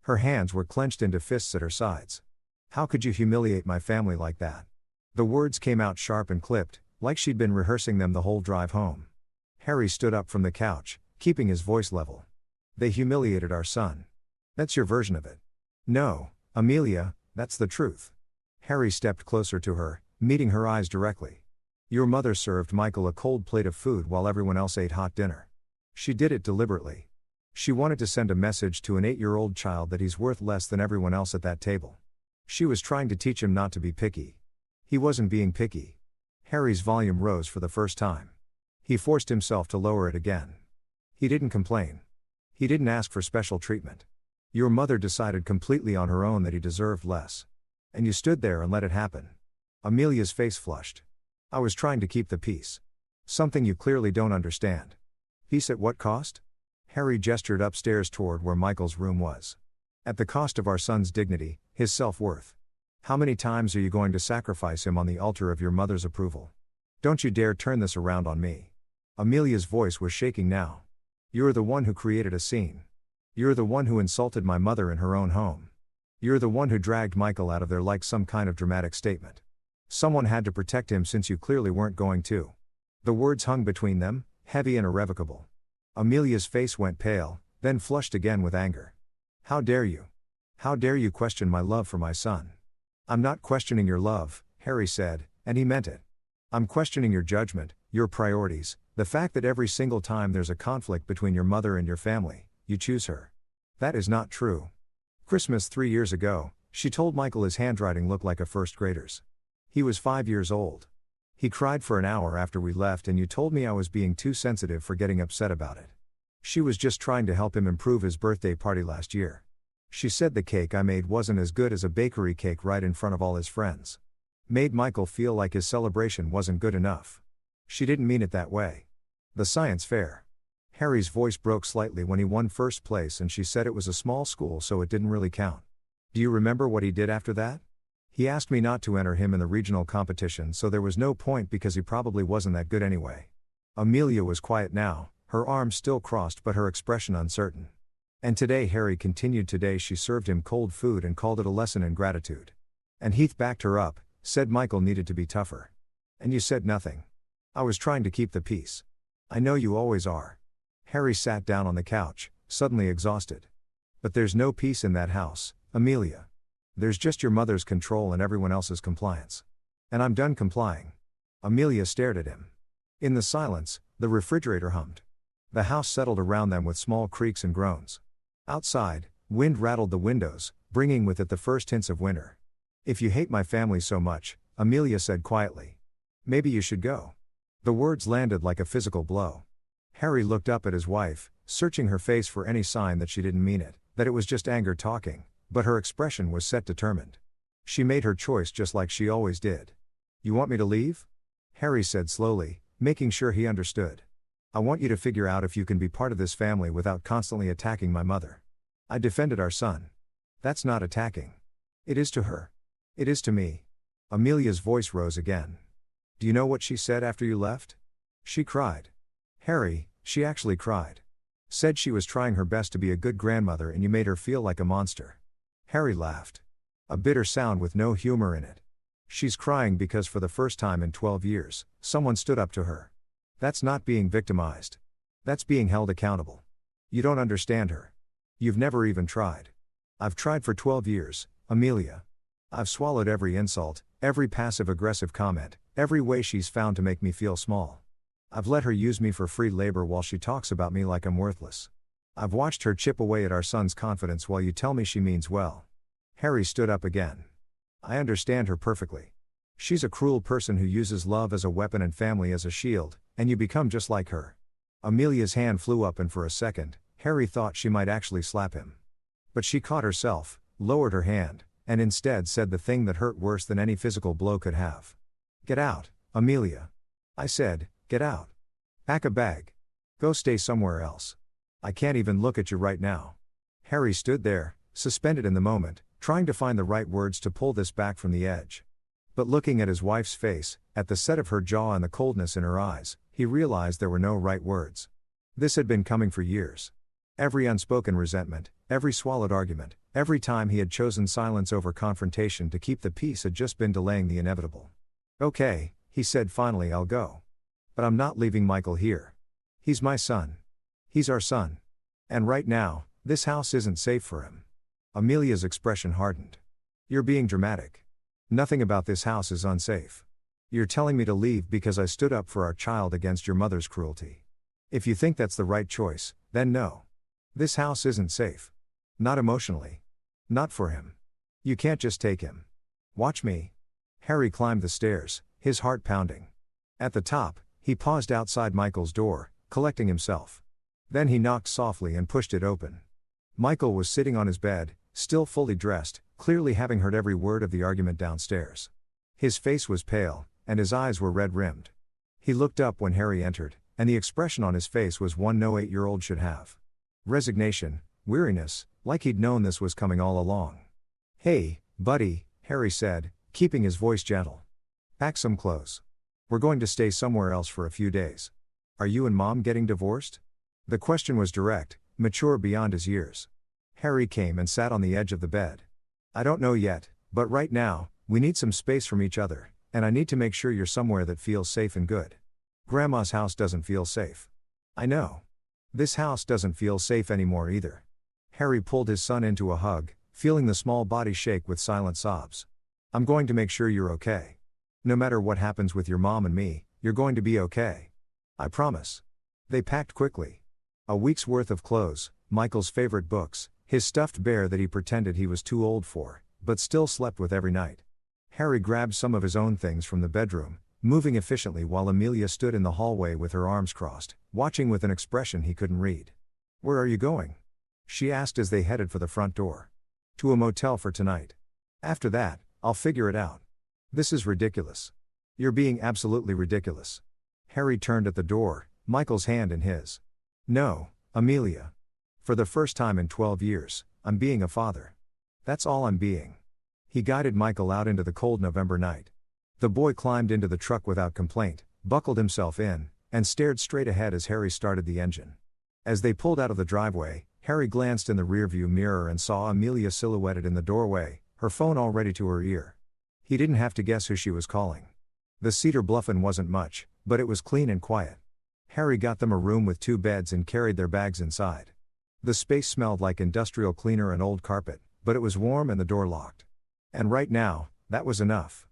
Her hands were clenched into fists at her sides. "How could you humiliate my family like that?" The words came out sharp and clipped, like she'd been rehearsing them the whole drive home. Harry stood up from the couch, keeping his voice level. "They humiliated our son. That's your version of it." "No, Amelia, that's the truth." Harry stepped closer to her, meeting her eyes directly. "Your mother served Michael a cold plate of food while everyone else ate hot dinner. She did it deliberately. She wanted to send a message to an 8-year-old child that he's worth less than everyone else at that table. She was trying to teach him not to be picky. He wasn't being picky." Harry's volume rose for the first time. He forced himself to lower it again. He didn't complain. He didn't ask for special treatment. Your mother decided completely on her own that he deserved less. And you stood there and let it happen. Amelia's face flushed. "I was trying to keep the peace. Something you clearly don't understand." "Peace at what cost?" Harry gestured upstairs toward where Michael's room was. At the cost of our son's dignity, his self-worth. How many times are you going to sacrifice him on the altar of your mother's approval? Don't you dare turn this around on me. Amelia's voice was shaking now. You're the one who created a scene. You're the one who insulted my mother in her own home. You're the one who dragged Michael out of there like some kind of dramatic statement. Someone had to protect him since you clearly weren't going to. The words hung between them, heavy and irrevocable. Amelia's face went pale, then flushed again with anger. How dare you? How dare you question my love for my son? I'm not questioning your love, Harry said, and he meant it. I'm questioning your judgment, your priorities, the fact that every single time there's a conflict between your mother and your family, you choose her. That is not true. Christmas 3 years ago, she told Michael his handwriting looked like a first grader's. He was 5 years old. He cried for an hour after we left and you told me I was being too sensitive for getting upset about it. She was just trying to help him improve his birthday party last year. She said the cake I made wasn't as good as a bakery cake right in front of all his friends. Made Michael feel like his celebration wasn't good enough. She didn't mean it that way. The science fair. Harry's voice broke slightly when he won first place and she said it was a small school so it didn't really count. Do you remember what he did after that? He asked me not to enter him in the regional competition so there was no point because he probably wasn't that good anyway. Amelia was quiet now, her arms still crossed but her expression uncertain. And today Harry continued today she served him cold food and called it a lesson in gratitude. And Heath backed her up, said Michael needed to be tougher. And you said nothing. I was trying to keep the peace. I know you always are. Harry sat down on the couch, suddenly exhausted. But there's no peace in that house, Amelia. There's just your mother's control and everyone else's compliance. And I'm done complying. Amelia stared at him. In the silence, the refrigerator hummed. The house settled around them with small creaks and groans. Outside, wind rattled the windows, bringing with it the first hints of winter. If you hate my family so much, Amelia said quietly. Maybe you should go. The words landed like a physical blow. Harry looked up at his wife, searching her face for any sign that she didn't mean it, that it was just anger talking. But her expression was set determined. She made her choice just like she always did. You want me to leave? Harry said slowly, making sure he understood. I want you to figure out if you can be part of this family without constantly attacking my mother. I defended our son. That's not attacking. It is to her. It is to me. Amelia's voice rose again. Do you know what she said after you left? She cried. Harry, she actually cried. Said she was trying her best to be a good grandmother and you made her feel like a monster. Harry laughed. A bitter sound with no humor in it. She's crying because for the first time in 12 years, someone stood up to her. That's not being victimized. That's being held accountable. You don't understand her. You've never even tried. I've tried for 12 years, Amelia. I've swallowed every insult, every passive-aggressive comment, every way she's found to make me feel small. I've let her use me for free labor while she talks about me like I'm worthless. I've watched her chip away at our son's confidence while you tell me she means well. Harry stood up again. I understand her perfectly. She's a cruel person who uses love as a weapon and family as a shield, and you become just like her. Amelia's hand flew up and for a second, Harry thought she might actually slap him. But she caught herself, lowered her hand, and instead said the thing that hurt worse than any physical blow could have. Get out, Amelia. I said, get out. Pack a bag. Go stay somewhere else. I can't even look at you right now. Harry stood there, suspended in the moment, trying to find the right words to pull this back from the edge. But looking at his wife's face, at the set of her jaw and the coldness in her eyes, he realized there were no right words. This had been coming for years. Every unspoken resentment, every swallowed argument, every time he had chosen silence over confrontation to keep the peace had just been delaying the inevitable. Okay, he said finally, I'll go. But I'm not leaving Michael here. He's my son. He's our son. And right now, this house isn't safe for him. Amelia's expression hardened. You're being dramatic. Nothing about this house is unsafe. You're telling me to leave because I stood up for our child against your mother's cruelty. If you think that's the right choice, then no. This house isn't safe. Not emotionally. Not for him. You can't just take him. Watch me. Harry climbed the stairs, his heart pounding. At the top, he paused outside Michael's door, collecting himself. Then he knocked softly and pushed it open. Michael was sitting on his bed, still fully dressed, clearly having heard every word of the argument downstairs. His face was pale, and his eyes were red-rimmed. He looked up when Harry entered, and the expression on his face was one no 8-year-old should have. Resignation, weariness, Like he'd known this was coming all along. "Hey, buddy," Harry said, keeping his voice gentle. "Pack some clothes. We're going to stay somewhere else for a few days. Are you and Mom getting divorced?" The question was direct, mature beyond his years. Harry came and sat on the edge of the bed. "I don't know yet, but right now, we need some space from each other, and I need to make sure you're somewhere that feels safe and good. Grandma's house doesn't feel safe." "I know. This house doesn't feel safe anymore either." Harry pulled his son into a hug, feeling the small body shake with silent sobs. "I'm going to make sure you're okay. No matter what happens with your mom and me, you're going to be okay. I promise." They packed quickly. A week's worth of clothes, Michael's favorite books, his stuffed bear that he pretended he was too old for, but still slept with every night. Harry grabbed some of his own things from the bedroom, moving efficiently while Amelia stood in the hallway with her arms crossed, watching with an expression he couldn't read. "Where are you going?" she asked as they headed for the front door. "To a motel for tonight. After that, I'll figure it out." "This is ridiculous. You're being absolutely ridiculous." Harry turned at the door, Michael's hand in his. "No, Amelia. For the first time in 12 years, I'm being a father. That's all I'm being." He guided Michael out into the cold November night. The boy climbed into the truck without complaint, buckled himself in, and stared straight ahead as Harry started the engine. As they pulled out of the driveway, Harry glanced in the rearview mirror and saw Amelia silhouetted in the doorway, her phone already to her ear. He didn't have to guess who she was calling. The Cedar Bluff Inn wasn't much, but it was clean and quiet. Harry got them a room with 2 beds and carried their bags inside. The space smelled like industrial cleaner and old carpet, but it was warm and the door locked. And right now, that was enough.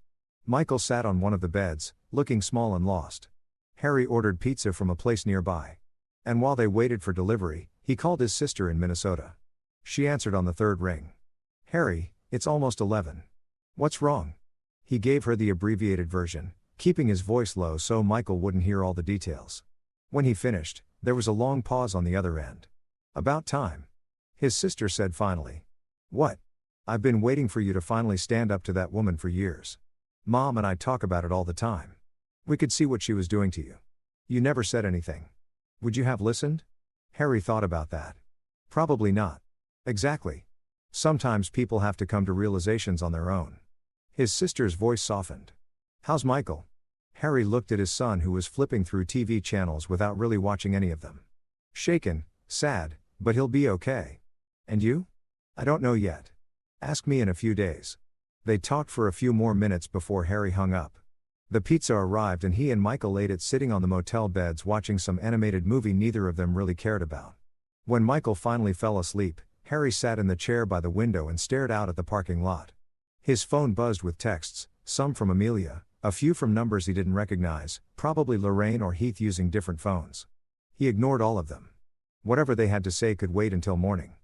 Michael sat on one of the beds, looking small and lost. Harry ordered pizza from a place nearby. And while they waited for delivery, he called his sister in Minnesota. She answered on the 3rd ring. "Harry, it's almost 11. What's wrong?" He gave her the abbreviated version, keeping his voice low so Michael wouldn't hear all the details. When he finished, there was a long pause on the other end. "About time," his sister said finally. "What?" "I've been waiting for you to finally stand up to that woman for years. Mom and I talk about it all the time. We could see what she was doing to you. You never said anything. Would you have listened?" Harry thought about that. Probably not. Exactly. Sometimes people have to come to realizations on their own. His sister's voice softened. "How's Michael?" Harry looked at his son who was flipping through TV channels without really watching any of them. "Shaken, sad, but he'll be okay. And you?" "I don't know yet. Ask me in a few days." They talked for a few more minutes before Harry hung up. The pizza arrived and he and Michael ate it sitting on the motel beds watching some animated movie neither of them really cared about. When Michael finally fell asleep, Harry sat in the chair by the window and stared out at the parking lot. His phone buzzed with texts, some from Amelia, a few from numbers he didn't recognize, probably Lorraine or Heath using different phones. He ignored all of them. Whatever they had to say could wait until morning.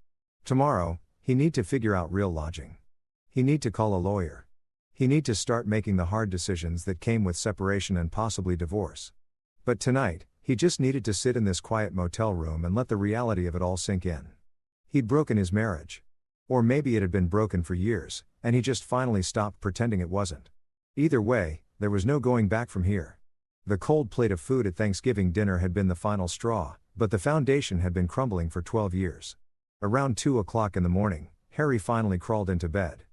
Tomorrow, he need to figure out real lodging. He need to call a lawyer. He need to start making the hard decisions that came with separation and possibly divorce. But tonight, he just needed to sit in this quiet motel room and let the reality of it all sink in. He'd broken his marriage. Or maybe it had been broken for years, and he just finally stopped pretending it wasn't. Either way, there was no going back from here. The cold plate of food at Thanksgiving dinner had been the final straw, but the foundation had been crumbling for 12 years. Around 2 o'clock in the morning, Harry finally crawled into bed.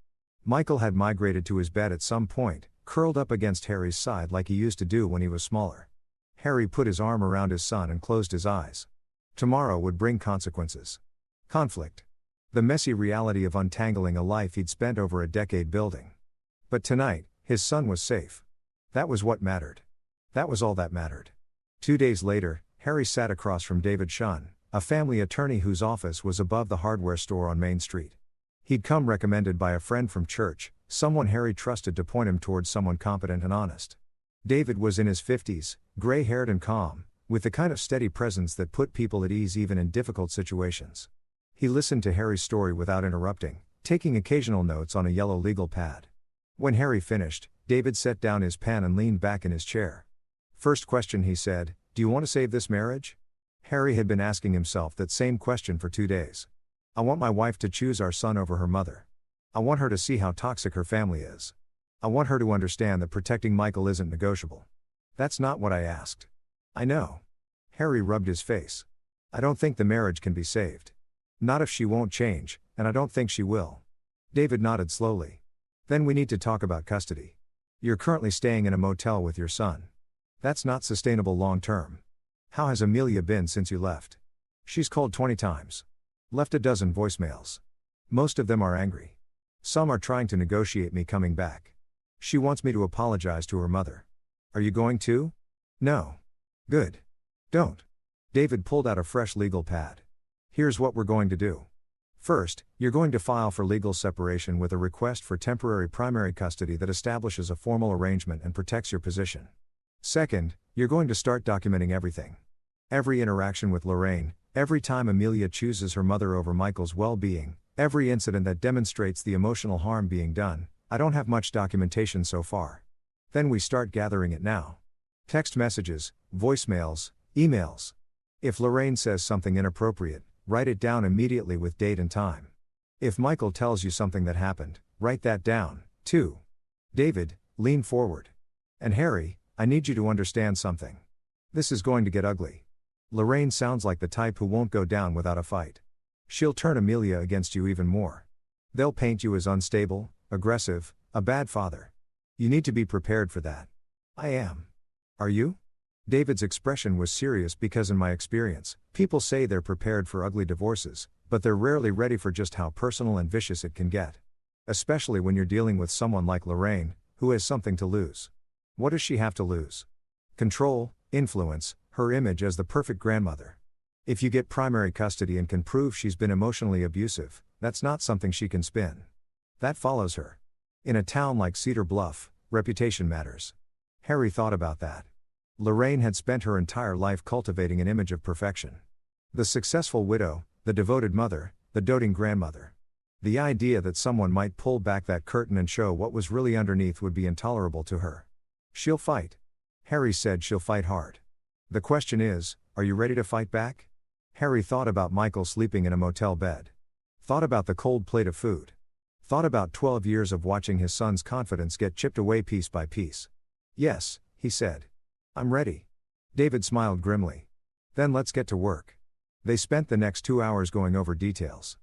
Michael had migrated to his bed at some point, curled up against Harry's side like he used to do when he was smaller. Harry put his arm around his son and closed his eyes. Tomorrow would bring consequences. Conflict. The messy reality of untangling a life he'd spent over a decade building. But tonight, his son was safe. That was what mattered. That was all that mattered. 2 days later, Harry sat across from David Shunn, a family attorney whose office was above the hardware store on Main Street. He'd come recommended by a friend from church, someone Harry trusted to point him towards someone competent and honest. David was in his 50s, gray-haired and calm, with the kind of steady presence that put people at ease even in difficult situations. He listened to Harry's story without interrupting, taking occasional notes on a yellow legal pad. When Harry finished, David set down his pen and leaned back in his chair. "First question," he said, "do you want to save this marriage?" Harry had been asking himself that same question for 2 days. "I want my wife to choose our son over her mother. I want her to see how toxic her family is. I want her to understand that protecting Michael isn't negotiable." "That's not what I asked." "I know." Harry rubbed his face. "I don't think the marriage can be saved. Not if she won't change, and I don't think she will. David nodded slowly. Then we need to talk about custody. You're currently staying in a motel with your son. That's not sustainable long term. How has Amelia been since you left? She's called 20 times. Left a dozen voicemails. Most of them are angry. Some are trying to negotiate me coming back. She wants me to apologize to her mother. Are you going to? No. Good. Don't. David pulled out a fresh legal pad. Here's what we're going to do. First, you're going to file for legal separation with a request for temporary primary custody that establishes a formal arrangement and protects your position. Second, you're going to start documenting everything. Every interaction with Lorraine, every time Amelia chooses her mother over Michael's well-being, every incident that demonstrates the emotional harm being done. I don't have much documentation so far. Then we start gathering it now. Text messages, voicemails, emails. If Lorraine says something inappropriate, write it down immediately with date and time. If Michael tells you something that happened, write that down, too. David, lean forward. And Harry, I need you to understand something. This is going to get ugly. Lorraine sounds like the type who won't go down without a fight. She'll turn Amelia against you even more. They'll paint you as unstable, aggressive, a bad father. You need to be prepared for that. I am. Are you? David's expression was serious because in my experience, people say they're prepared for ugly divorces, but they're rarely ready for just how personal and vicious it can get. Especially when you're dealing with someone like Lorraine, who has something to lose. What does she have to lose? Control, influence, her image as the perfect grandmother. If you get primary custody and can prove she's been emotionally abusive, that's not something she can spin. That follows her. In a town like Cedar Bluff, reputation matters. Harry thought about that. Lorraine had spent her entire life cultivating an image of perfection. The successful widow, the devoted mother, the doting grandmother. The idea that someone might pull back that curtain and show what was really underneath would be intolerable to her. She'll fight. Harry said she'll fight hard. The question is, are you ready to fight back? Harry thought about Michael sleeping in a motel bed. Thought about the cold plate of food. Thought about 12 years of watching his son's confidence get chipped away piece by piece. Yes, he said. I'm ready. David smiled grimly. Then let's get to work. They spent the next 2 hours going over details.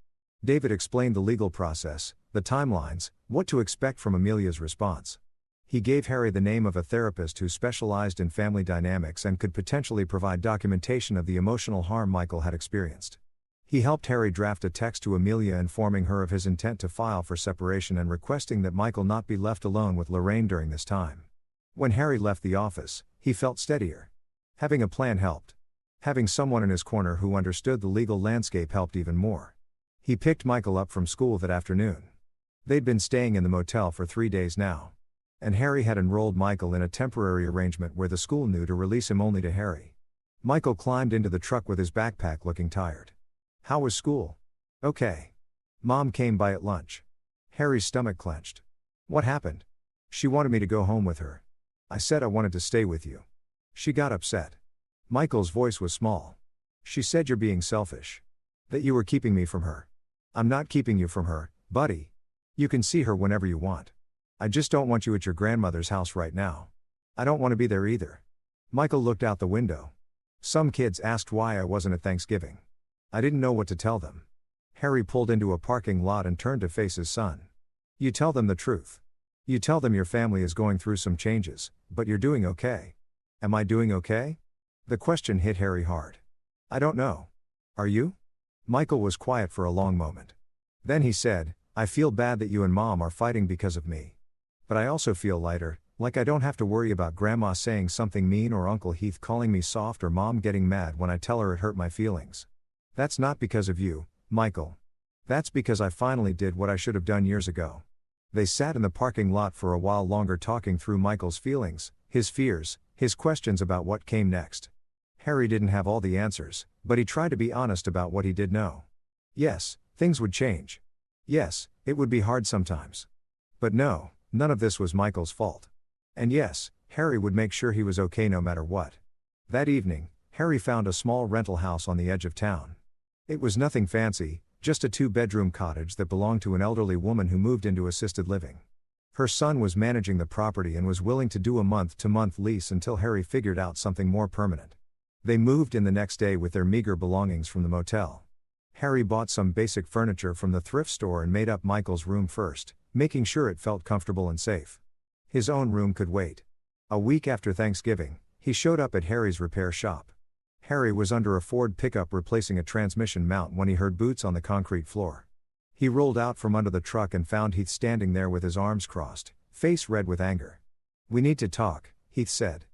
David explained the legal process, the timelines, what to expect from Amelia's response. He gave Harry the name of a therapist who specialized in family dynamics and could potentially provide documentation of the emotional harm Michael had experienced. He helped Harry draft a text to Amelia informing her of his intent to file for separation and requesting that Michael not be left alone with Lorraine during this time. When Harry left the office, he felt steadier. Having a plan helped. Having someone in his corner who understood the legal landscape helped even more. He picked Michael up from school that afternoon. They'd been staying in the motel for 3 days now. And Harry had enrolled Michael in a temporary arrangement where the school knew to release him only to Harry. Michael climbed into the truck with his backpack looking tired. How was school? Okay. Mom came by at lunch. Harry's stomach clenched. What happened? She wanted me to go home with her. I said I wanted to stay with you. She got upset. Michael's voice was small. She said you're being selfish. That you were keeping me from her. I'm not keeping you from her, buddy. You can see her whenever you want. I just don't want you at your grandmother's house right now. I don't want to be there either. Michael looked out the window. Some kids asked why I wasn't at Thanksgiving. I didn't know what to tell them. Harry pulled into a parking lot and turned to face his son. You tell them the truth. You tell them your family is going through some changes, but you're doing okay. Am I doing okay? The question hit Harry hard. I don't know. Are you? Michael was quiet for a long moment. Then he said, I feel bad that you and Mom are fighting because of me. But I also feel lighter, like I don't have to worry about Grandma saying something mean or Uncle Heath calling me soft or Mom getting mad when I tell her it hurt my feelings. That's not because of you, Michael. That's because I finally did what I should have done years ago. They sat in the parking lot for a while longer talking through Michael's feelings, his fears, his questions about what came next. Harry didn't have all the answers, but he tried to be honest about what he did know. Yes, things would change. Yes, it would be hard sometimes. But no, none of this was Michael's fault. And yes, Harry would make sure he was okay no matter what. That evening, Harry found a small rental house on the edge of town. It was nothing fancy, just a 2-bedroom cottage that belonged to an elderly woman who moved into assisted living. Her son was managing the property and was willing to do a month-to-month lease until Harry figured out something more permanent. They moved in the next day with their meager belongings from the motel. Harry bought some basic furniture from the thrift store and made up Michael's room first, making sure it felt comfortable and safe. His own room could wait. A week after Thanksgiving, he showed up at Harry's repair shop. Harry was under a Ford pickup replacing a transmission mount when he heard boots on the concrete floor. He rolled out from under the truck and found Heath standing there with his arms crossed, face red with anger. "We need to talk," Heath said.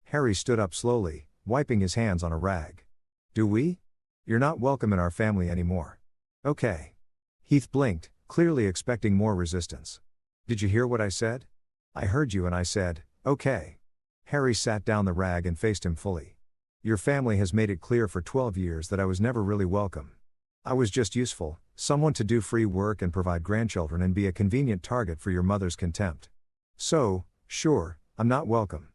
Harry stood up slowly, wiping his hands on a rag. "Do we? You're not welcome in our family anymore." "Okay." Heath blinked, clearly expecting more resistance. "Did you hear what I said?" "I heard you and I said, okay." Harry sat down the rag and faced him fully. "Your family has made it clear for 12 years that I was never really welcome. I was just useful, someone to do free work and provide grandchildren and be a convenient target for your mother's contempt. So, sure, I'm not welcome.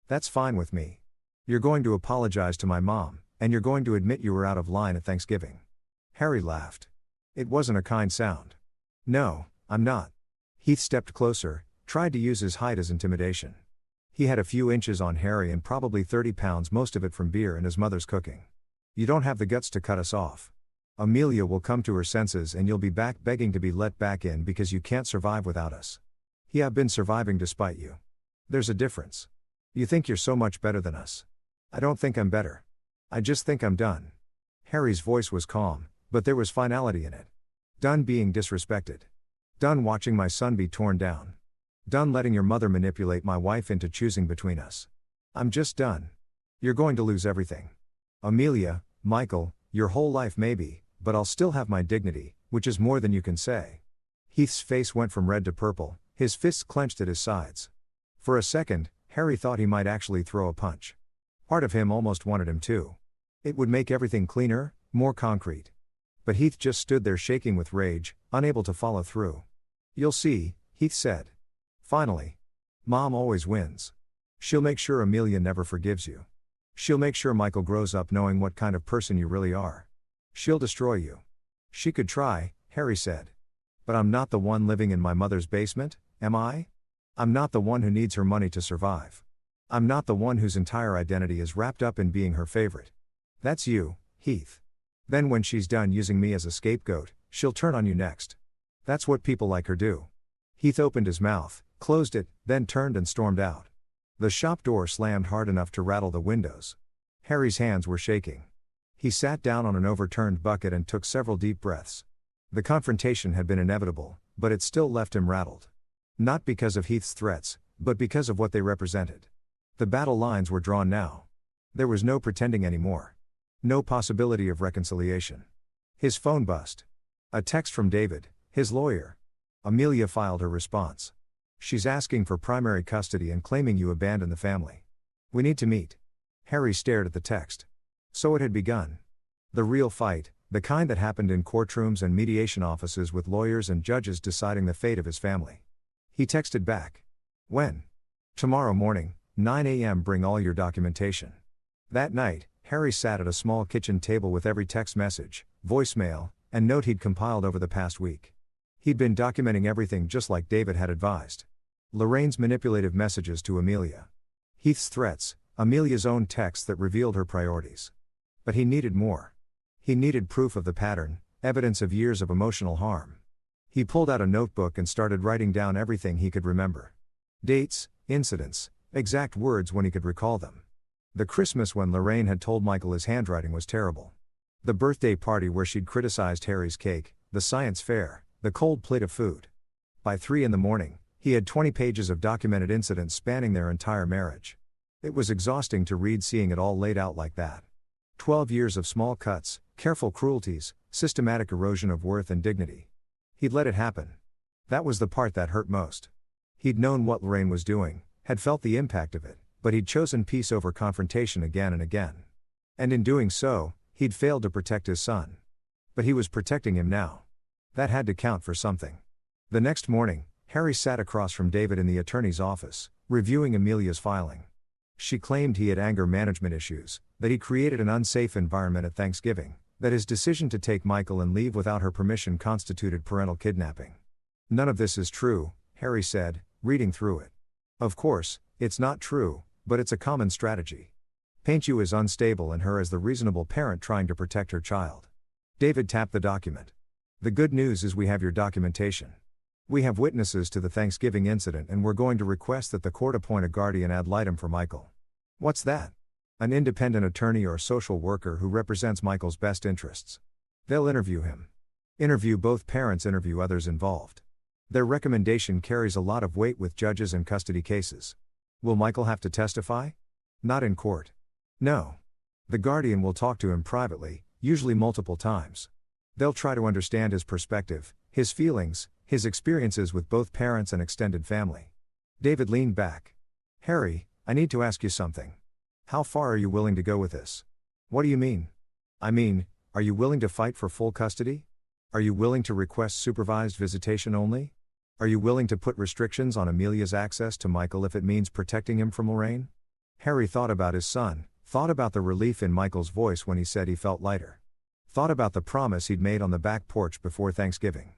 That's fine with me. You're going to apologize to my mom, and you're going to admit you were out of line at Thanksgiving." Harry laughed. It wasn't a kind sound. "No, I'm not." Heath stepped closer, tried to use his height as intimidation. He had a few inches on Harry and probably 30 pounds, most of it from beer and his mother's cooking. "You don't have the guts to cut us off. Amelia will come to her senses and you'll be back begging to be let back in because you can't survive without us. Yeah, I've been surviving despite you. There's a difference. You think you're so much better than us. I don't think I'm better. I just think I'm done." Harry's voice was calm, but there was finality in it. "Done being disrespected. Done watching my son be torn down. Done letting your mother manipulate my wife into choosing between us. I'm just done. You're going to lose everything. Amelia, Michael, your whole life maybe, but I'll still have my dignity, which is more than you can say." Heath's face went from red to purple, his fists clenched at his sides. For a second, Harry thought he might actually throw a punch. Part of him almost wanted him to. It would make everything cleaner, more concrete. But Heath just stood there shaking with rage, unable to follow through. "You'll see," Heath said. "Finally. Mom always wins. She'll make sure Amelia never forgives you. She'll make sure Michael grows up knowing what kind of person you really are. She'll destroy you." "She could try," Harry said. "But I'm not the one living in my mother's basement, am I? I'm not the one who needs her money to survive. I'm not the one whose entire identity is wrapped up in being her favorite. That's you, Heath. Then when she's done using me as a scapegoat, she'll turn on you next. That's what people like her do." Heath opened his mouth, closed it, then turned and stormed out. The shop door slammed hard enough to rattle the windows. Harry's hands were shaking. He sat down on an overturned bucket and took several deep breaths. The confrontation had been inevitable, but it still left him rattled. Not because of Heath's threats, but because of what they represented. The battle lines were drawn now. There was no pretending anymore. No possibility of reconciliation. His phone buzzed. A text from David, his lawyer. Amelia filed her response. "She's asking for primary custody and claiming you abandoned the family. We need to meet." Harry stared at the text. So it had begun. The real fight, the kind that happened in courtrooms and mediation offices with lawyers and judges deciding the fate of his family. He texted back. "When?" "Tomorrow morning, 9 a.m. Bring all your documentation." That night, Harry sat at a small kitchen table with every text message, voicemail, and note he'd compiled over the past week. He'd been documenting everything just like David had advised. Lorraine's manipulative messages to Amelia. Heath's threats, Amelia's own texts that revealed her priorities. But he needed more. He needed proof of the pattern, evidence of years of emotional harm. He pulled out a notebook and started writing down everything he could remember. Dates, incidents, exact words when he could recall them. The Christmas when Lorraine had told Michael his handwriting was terrible. The birthday party where she'd criticized Harry's cake, the science fair, the cold plate of food. By 3 a.m, he had 20 pages of documented incidents spanning their entire marriage. It was exhausting to read seeing it all laid out like that. 12 years of small cuts, careful cruelties, systematic erosion of worth and dignity. He'd let it happen. That was the part that hurt most. He'd known what Lorraine was doing, had felt the impact of it, but he'd chosen peace over confrontation again and again. And in doing so, he'd failed to protect his son. But he was protecting him now. That had to count for something. The next morning, Harry sat across from David in the attorney's office, reviewing Amelia's filing. She claimed he had anger management issues, that he created an unsafe environment at Thanksgiving, that his decision to take Michael and leave without her permission constituted parental kidnapping. "None of this is true," Harry said, reading through it. "Of course, it's not true, but it's a common strategy. Paint you as unstable and her as the reasonable parent trying to protect her child. David tapped the document. The good news is we have your documentation. We have witnesses to the Thanksgiving incident and we're going to request that the court appoint a guardian ad litem for Michael. What's that? An independent attorney or social worker who represents Michael's best interests. They'll interview him. Interview both parents, interview others involved. Their recommendation carries a lot of weight with judges and custody cases. Will Michael have to testify? Not in court. No. The guardian will talk to him privately, usually multiple times. They'll try to understand his perspective, his feelings, his experiences with both parents and extended family. David leaned back. Harry, I need to ask you something. How far are you willing to go with this? What do you mean? I mean, are you willing to fight for full custody? Are you willing to request supervised visitation only? Are you willing to put restrictions on Amelia's access to Michael if it means protecting him from Lorraine? Harry thought about his son, thought about the relief in Michael's voice when he said he felt lighter. Thought about the promise he'd made on the back porch before Thanksgiving.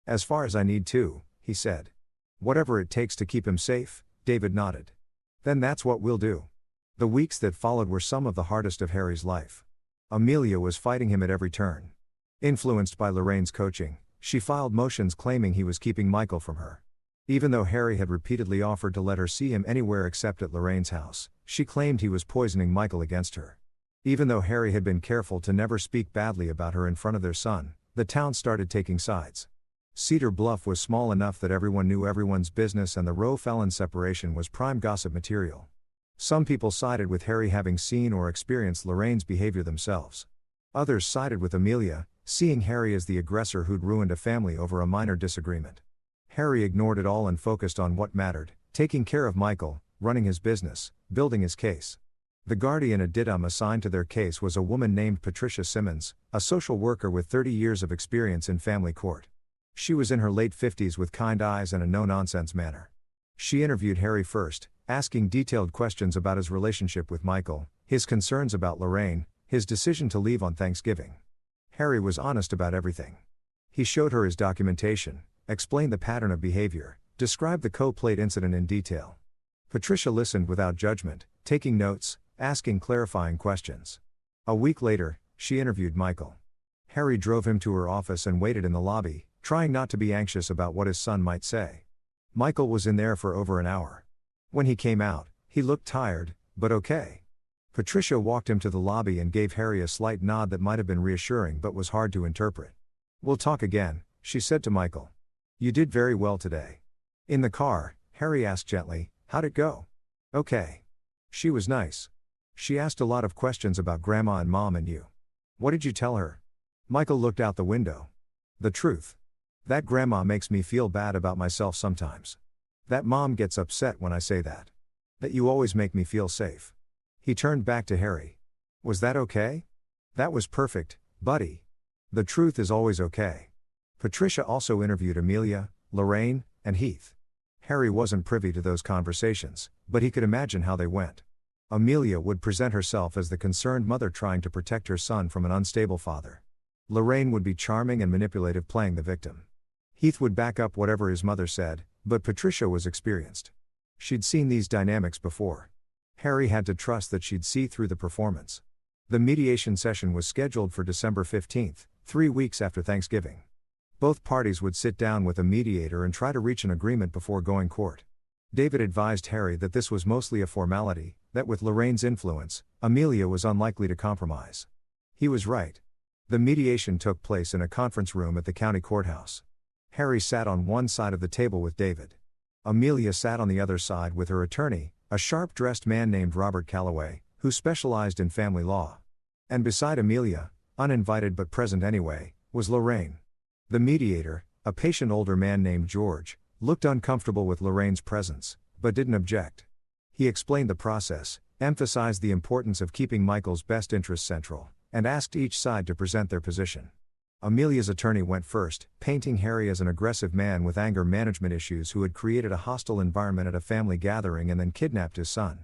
As far as I need to, he said. Whatever it takes to keep him safe, David nodded. Then that's what we'll do. The weeks that followed were some of the hardest of Harry's life. Amelia was fighting him at every turn. Influenced by Lorraine's coaching, she filed motions claiming he was keeping Michael from her. Even though Harry had repeatedly offered to let her see him anywhere except at Lorraine's house, she claimed he was poisoning Michael against her. Even though Harry had been careful to never speak badly about her in front of their son, the town started taking sides. Cedar Bluff was small enough that everyone knew everyone's business and the Rowe-Fallon separation was prime gossip material. Some people sided with Harry having seen or experienced Lorraine's behavior themselves. Others sided with Amelia, seeing Harry as the aggressor who'd ruined a family over a minor disagreement. Harry ignored it all and focused on what mattered, taking care of Michael, running his business, building his case. The guardian ad litem assigned to their case was a woman named Patricia Simmons, a social worker with 30 years of experience in family court. She was in her late 50s with kind eyes and a no-nonsense manner. She interviewed Harry first, asking detailed questions about his relationship with Michael, his concerns about Lorraine, his decision to leave on Thanksgiving. Harry was honest about everything. He showed her his documentation, explained the pattern of behavior, described the co-plate incident in detail. Patricia listened without judgment, taking notes, asking clarifying questions. A week later, she interviewed Michael. Harry drove him to her office and waited in the lobby, trying not to be anxious about what his son might say. Michael was in there for over an hour. When he came out, he looked tired, but okay. Patricia walked him to the lobby and gave Harry a slight nod that might have been reassuring but was hard to interpret. We'll talk again, she said to Michael. You did very well today. In the car, Harry asked gently, how'd it go? Okay. She was nice. She asked a lot of questions about Grandma and Mom and you. What did you tell her? Michael looked out the window. The truth. That Grandma makes me feel bad about myself sometimes. That Mom gets upset when I say that. That you always make me feel safe. He turned back to Harry. Was that okay? That was perfect, buddy. The truth is always okay. Patricia also interviewed Amelia, Lorraine, and Heath. Harry wasn't privy to those conversations, but he could imagine how they went. Amelia would present herself as the concerned mother trying to protect her son from an unstable father. Lorraine would be charming and manipulative, playing the victim. Heath would back up whatever his mother said, but Patricia was experienced. She'd seen these dynamics before. Harry had to trust that she'd see through the performance. The mediation session was scheduled for December 15, 3 weeks after Thanksgiving. Both parties would sit down with a mediator and try to reach an agreement before going court. David advised Harry that this was mostly a formality, that with Lorraine's influence, Amelia was unlikely to compromise. He was right. The mediation took place in a conference room at the county courthouse. Harry sat on one side of the table with David. Amelia sat on the other side with her attorney, a sharp-dressed man named Robert Calloway, who specialized in family law. And beside Amelia, uninvited but present anyway, was Lorraine. The mediator, a patient older man named George, looked uncomfortable with Lorraine's presence, but didn't object. He explained the process, emphasized the importance of keeping Michael's best interests central, and asked each side to present their position. Amelia's attorney went first, painting Harry as an aggressive man with anger management issues who had created a hostile environment at a family gathering and then kidnapped his son.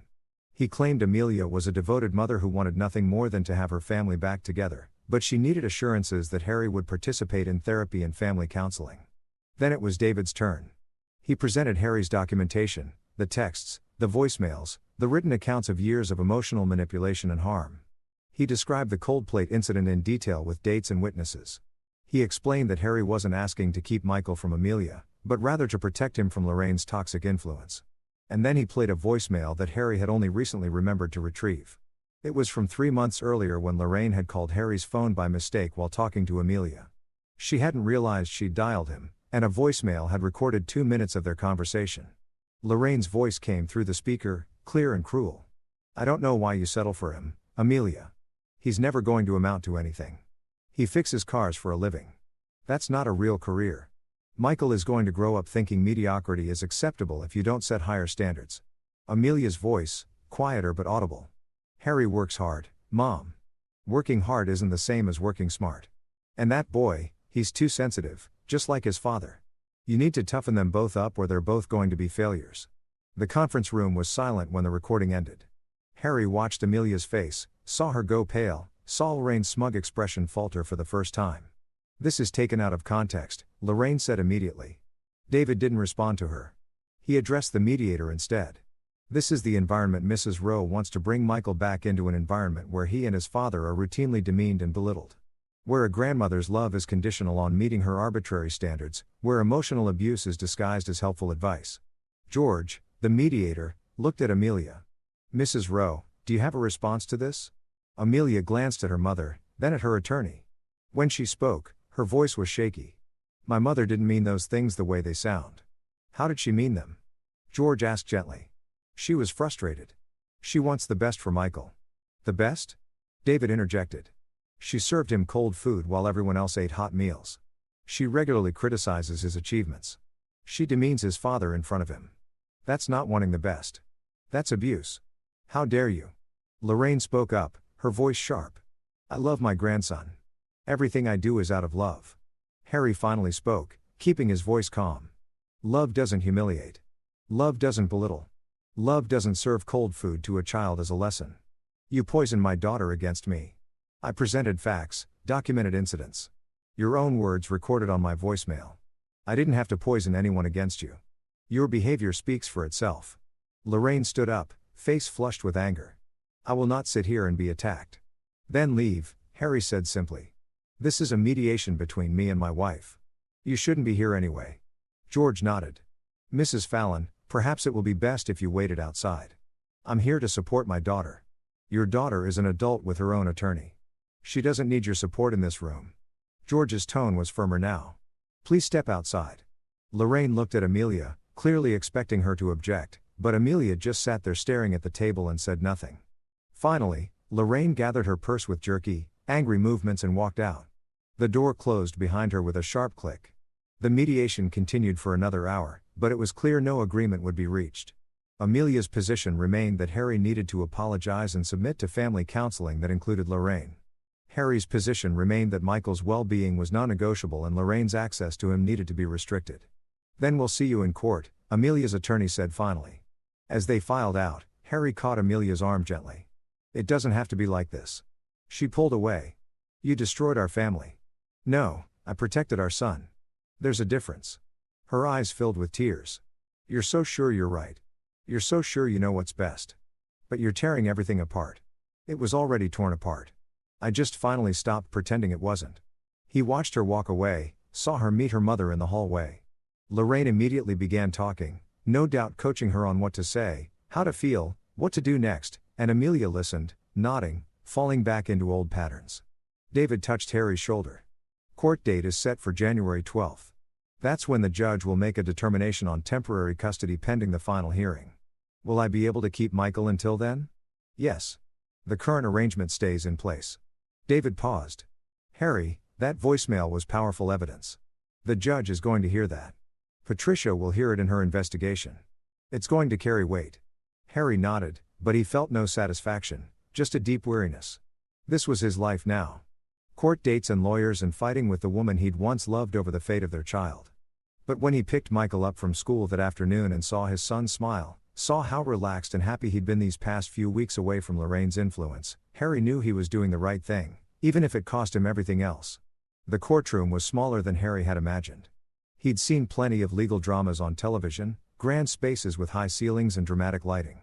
He claimed Amelia was a devoted mother who wanted nothing more than to have her family back together, but she needed assurances that Harry would participate in therapy and family counseling. Then it was David's turn. He presented Harry's documentation, the texts, the voicemails, the written accounts of years of emotional manipulation and harm. He described the cold plate incident in detail with dates and witnesses. He explained that Harry wasn't asking to keep Michael from Amelia, but rather to protect him from Lorraine's toxic influence. And then he played a voicemail that Harry had only recently remembered to retrieve. It was from 3 months earlier when Lorraine had called Harry's phone by mistake while talking to Amelia. She hadn't realized she'd dialed him, and a voicemail had recorded 2 minutes of their conversation. Lorraine's voice came through the speaker, clear and cruel. "I don't know why you settle for him, Amelia. He's never going to amount to anything. He fixes cars for a living. That's not a real career. Michael is going to grow up thinking mediocrity is acceptable if you don't set higher standards." Amelia's voice, quieter but audible. "Harry works hard, Mom. Working hard isn't the same as working smart. And that boy, he's too sensitive, just like his father. You need to toughen them both up or they're both going to be failures." The conference room was silent when the recording ended. Harry watched Amelia's face, saw her go pale, saw Lorraine's smug expression falter for the first time. "This is taken out of context," Lorraine said immediately. David didn't respond to her. He addressed the mediator instead. "This is the environment Mrs. Rowe wants to bring Michael back into, an environment where he and his father are routinely demeaned and belittled. Where a grandmother's love is conditional on meeting her arbitrary standards, where emotional abuse is disguised as helpful advice." George, the mediator, looked at Amelia. "Mrs. Rowe, do you have a response to this?" Amelia glanced at her mother, then at her attorney. When she spoke, her voice was shaky. "My mother didn't mean those things the way they sound." "How did she mean them?" George asked gently. "She was frustrated. She wants the best for Michael." "The best?" David interjected. "She served him cold food while everyone else ate hot meals. She regularly criticizes his achievements. She demeans his father in front of him. That's not wanting the best. That's abuse. How dare you?" Lorraine spoke up, her voice sharp. "I love my grandson. Everything I do is out of love." Harry finally spoke, keeping his voice calm. "Love doesn't humiliate. Love doesn't belittle. Love doesn't serve cold food to a child as a lesson. You poisoned my daughter against me. I presented facts, documented incidents. Your own words recorded on my voicemail. I didn't have to poison anyone against you. Your behavior speaks for itself." Lorraine stood up, face flushed with anger. "I will not sit here and be attacked." "Then leave," Harry said simply. "This is a mediation between me and my wife. You shouldn't be here anyway." George nodded. "Mrs. Fallon, perhaps it will be best if you waited outside. I'm here to support my daughter. Your daughter is an adult with her own attorney. She doesn't need your support in this room." George's tone was firmer now. "Please step outside." Lorraine looked at Amelia, clearly expecting her to object, but Amelia just sat there staring at the table and said nothing. Finally, Lorraine gathered her purse with jerky, angry movements and walked out. The door closed behind her with a sharp click. The mediation continued for another hour, but it was clear no agreement would be reached. Amelia's position remained that Harry needed to apologize and submit to family counseling that included Lorraine. Harry's position remained that Michael's well-being was non-negotiable and Lorraine's access to him needed to be restricted. "Then we'll see you in court," Amelia's attorney said finally. As they filed out, Harry caught Amelia's arm gently. "It doesn't have to be like this." She pulled away. "You destroyed our family." "No, I protected our son. There's a difference." Her eyes filled with tears. "You're so sure you're right. You're so sure you know what's best. But you're tearing everything apart. It was already torn apart. I just finally stopped pretending it wasn't." He watched her walk away, saw her meet her mother in the hallway. Lorraine immediately began talking, no doubt coaching her on what to say, how to feel, what to do next, and Amelia listened, nodding, falling back into old patterns. David touched Harry's shoulder. "Court date is set for January 12th. That's when the judge will make a determination on temporary custody pending the final hearing. Will I be able to keep Michael until then?" "Yes. The current arrangement stays in place." David paused. "Harry, that voicemail was powerful evidence. The judge is going to hear that. Patricia will hear it in her investigation. It's going to carry weight." Harry nodded, but he felt no satisfaction, just a deep weariness. This was his life now. Court dates and lawyers and fighting with the woman he'd once loved over the fate of their child. But when he picked Michael up from school that afternoon and saw his son smile, saw how relaxed and happy he'd been these past few weeks away from Lorraine's influence, Harry knew he was doing the right thing, even if it cost him everything else. The courtroom was smaller than Harry had imagined. He'd seen plenty of legal dramas on television, grand spaces with high ceilings and dramatic lighting.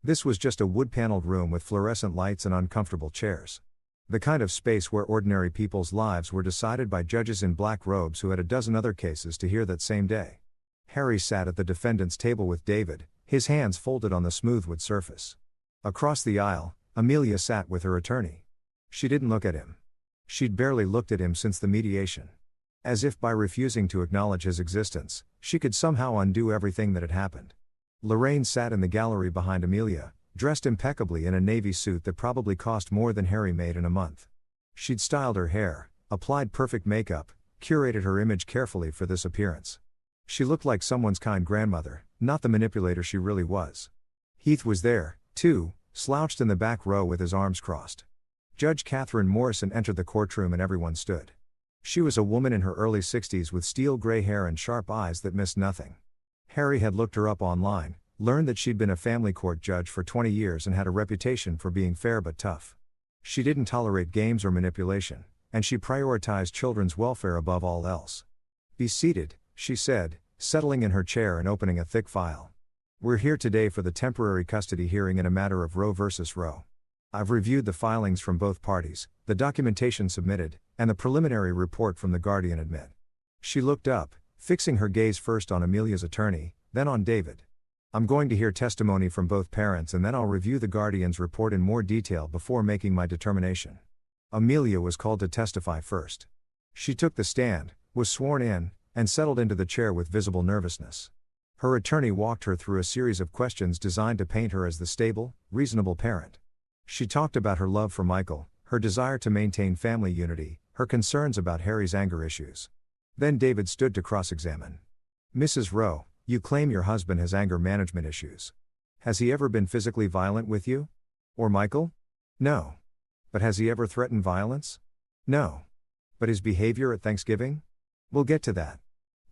This was just a wood-paneled room with fluorescent lights and uncomfortable chairs. The kind of space where ordinary people's lives were decided by judges in black robes who had a dozen other cases to hear that same day. Harry sat at the defendant's table with David, his hands folded on the smooth wood surface. Across the aisle, Amelia sat with her attorney. She didn't look at him. She'd barely looked at him since the mediation. As if by refusing to acknowledge his existence, she could somehow undo everything that had happened. Lorraine sat in the gallery behind Amelia, dressed impeccably in a navy suit that probably cost more than Harry made in a month. She'd styled her hair, applied perfect makeup, curated her image carefully for this appearance. She looked like someone's kind grandmother, not the manipulator she really was. Heath was there, too, slouched in the back row with his arms crossed. Judge Catherine Morrison entered the courtroom and everyone stood. She was a woman in her early 60s with steel gray hair and sharp eyes that missed nothing. Harry had looked her up online, learned that she'd been a family court judge for 20 years and had a reputation for being fair but tough. She didn't tolerate games or manipulation, and she prioritized children's welfare above all else. "Be seated," she said, settling in her chair and opening a thick file. "We're here today for the temporary custody hearing in a matter of Roe versus Roe. I've reviewed the filings from both parties, the documentation submitted, and the preliminary report from the guardian admit." She looked up, fixing her gaze first on Amelia's attorney, then on David. "I'm going to hear testimony from both parents and then I'll review the guardian's report in more detail before making my determination." Amelia was called to testify first. She took the stand, was sworn in, and settled into the chair with visible nervousness. Her attorney walked her through a series of questions designed to paint her as the stable, reasonable parent. She talked about her love for Michael, her desire to maintain family unity, her concerns about Harry's anger issues. Then David stood to cross-examine. "Mrs. Rowe, you claim your husband has anger management issues. Has he ever been physically violent with you? Or Michael?" "No." "But has he ever threatened violence?" "No." "But his behavior at Thanksgiving?" "We'll get to that."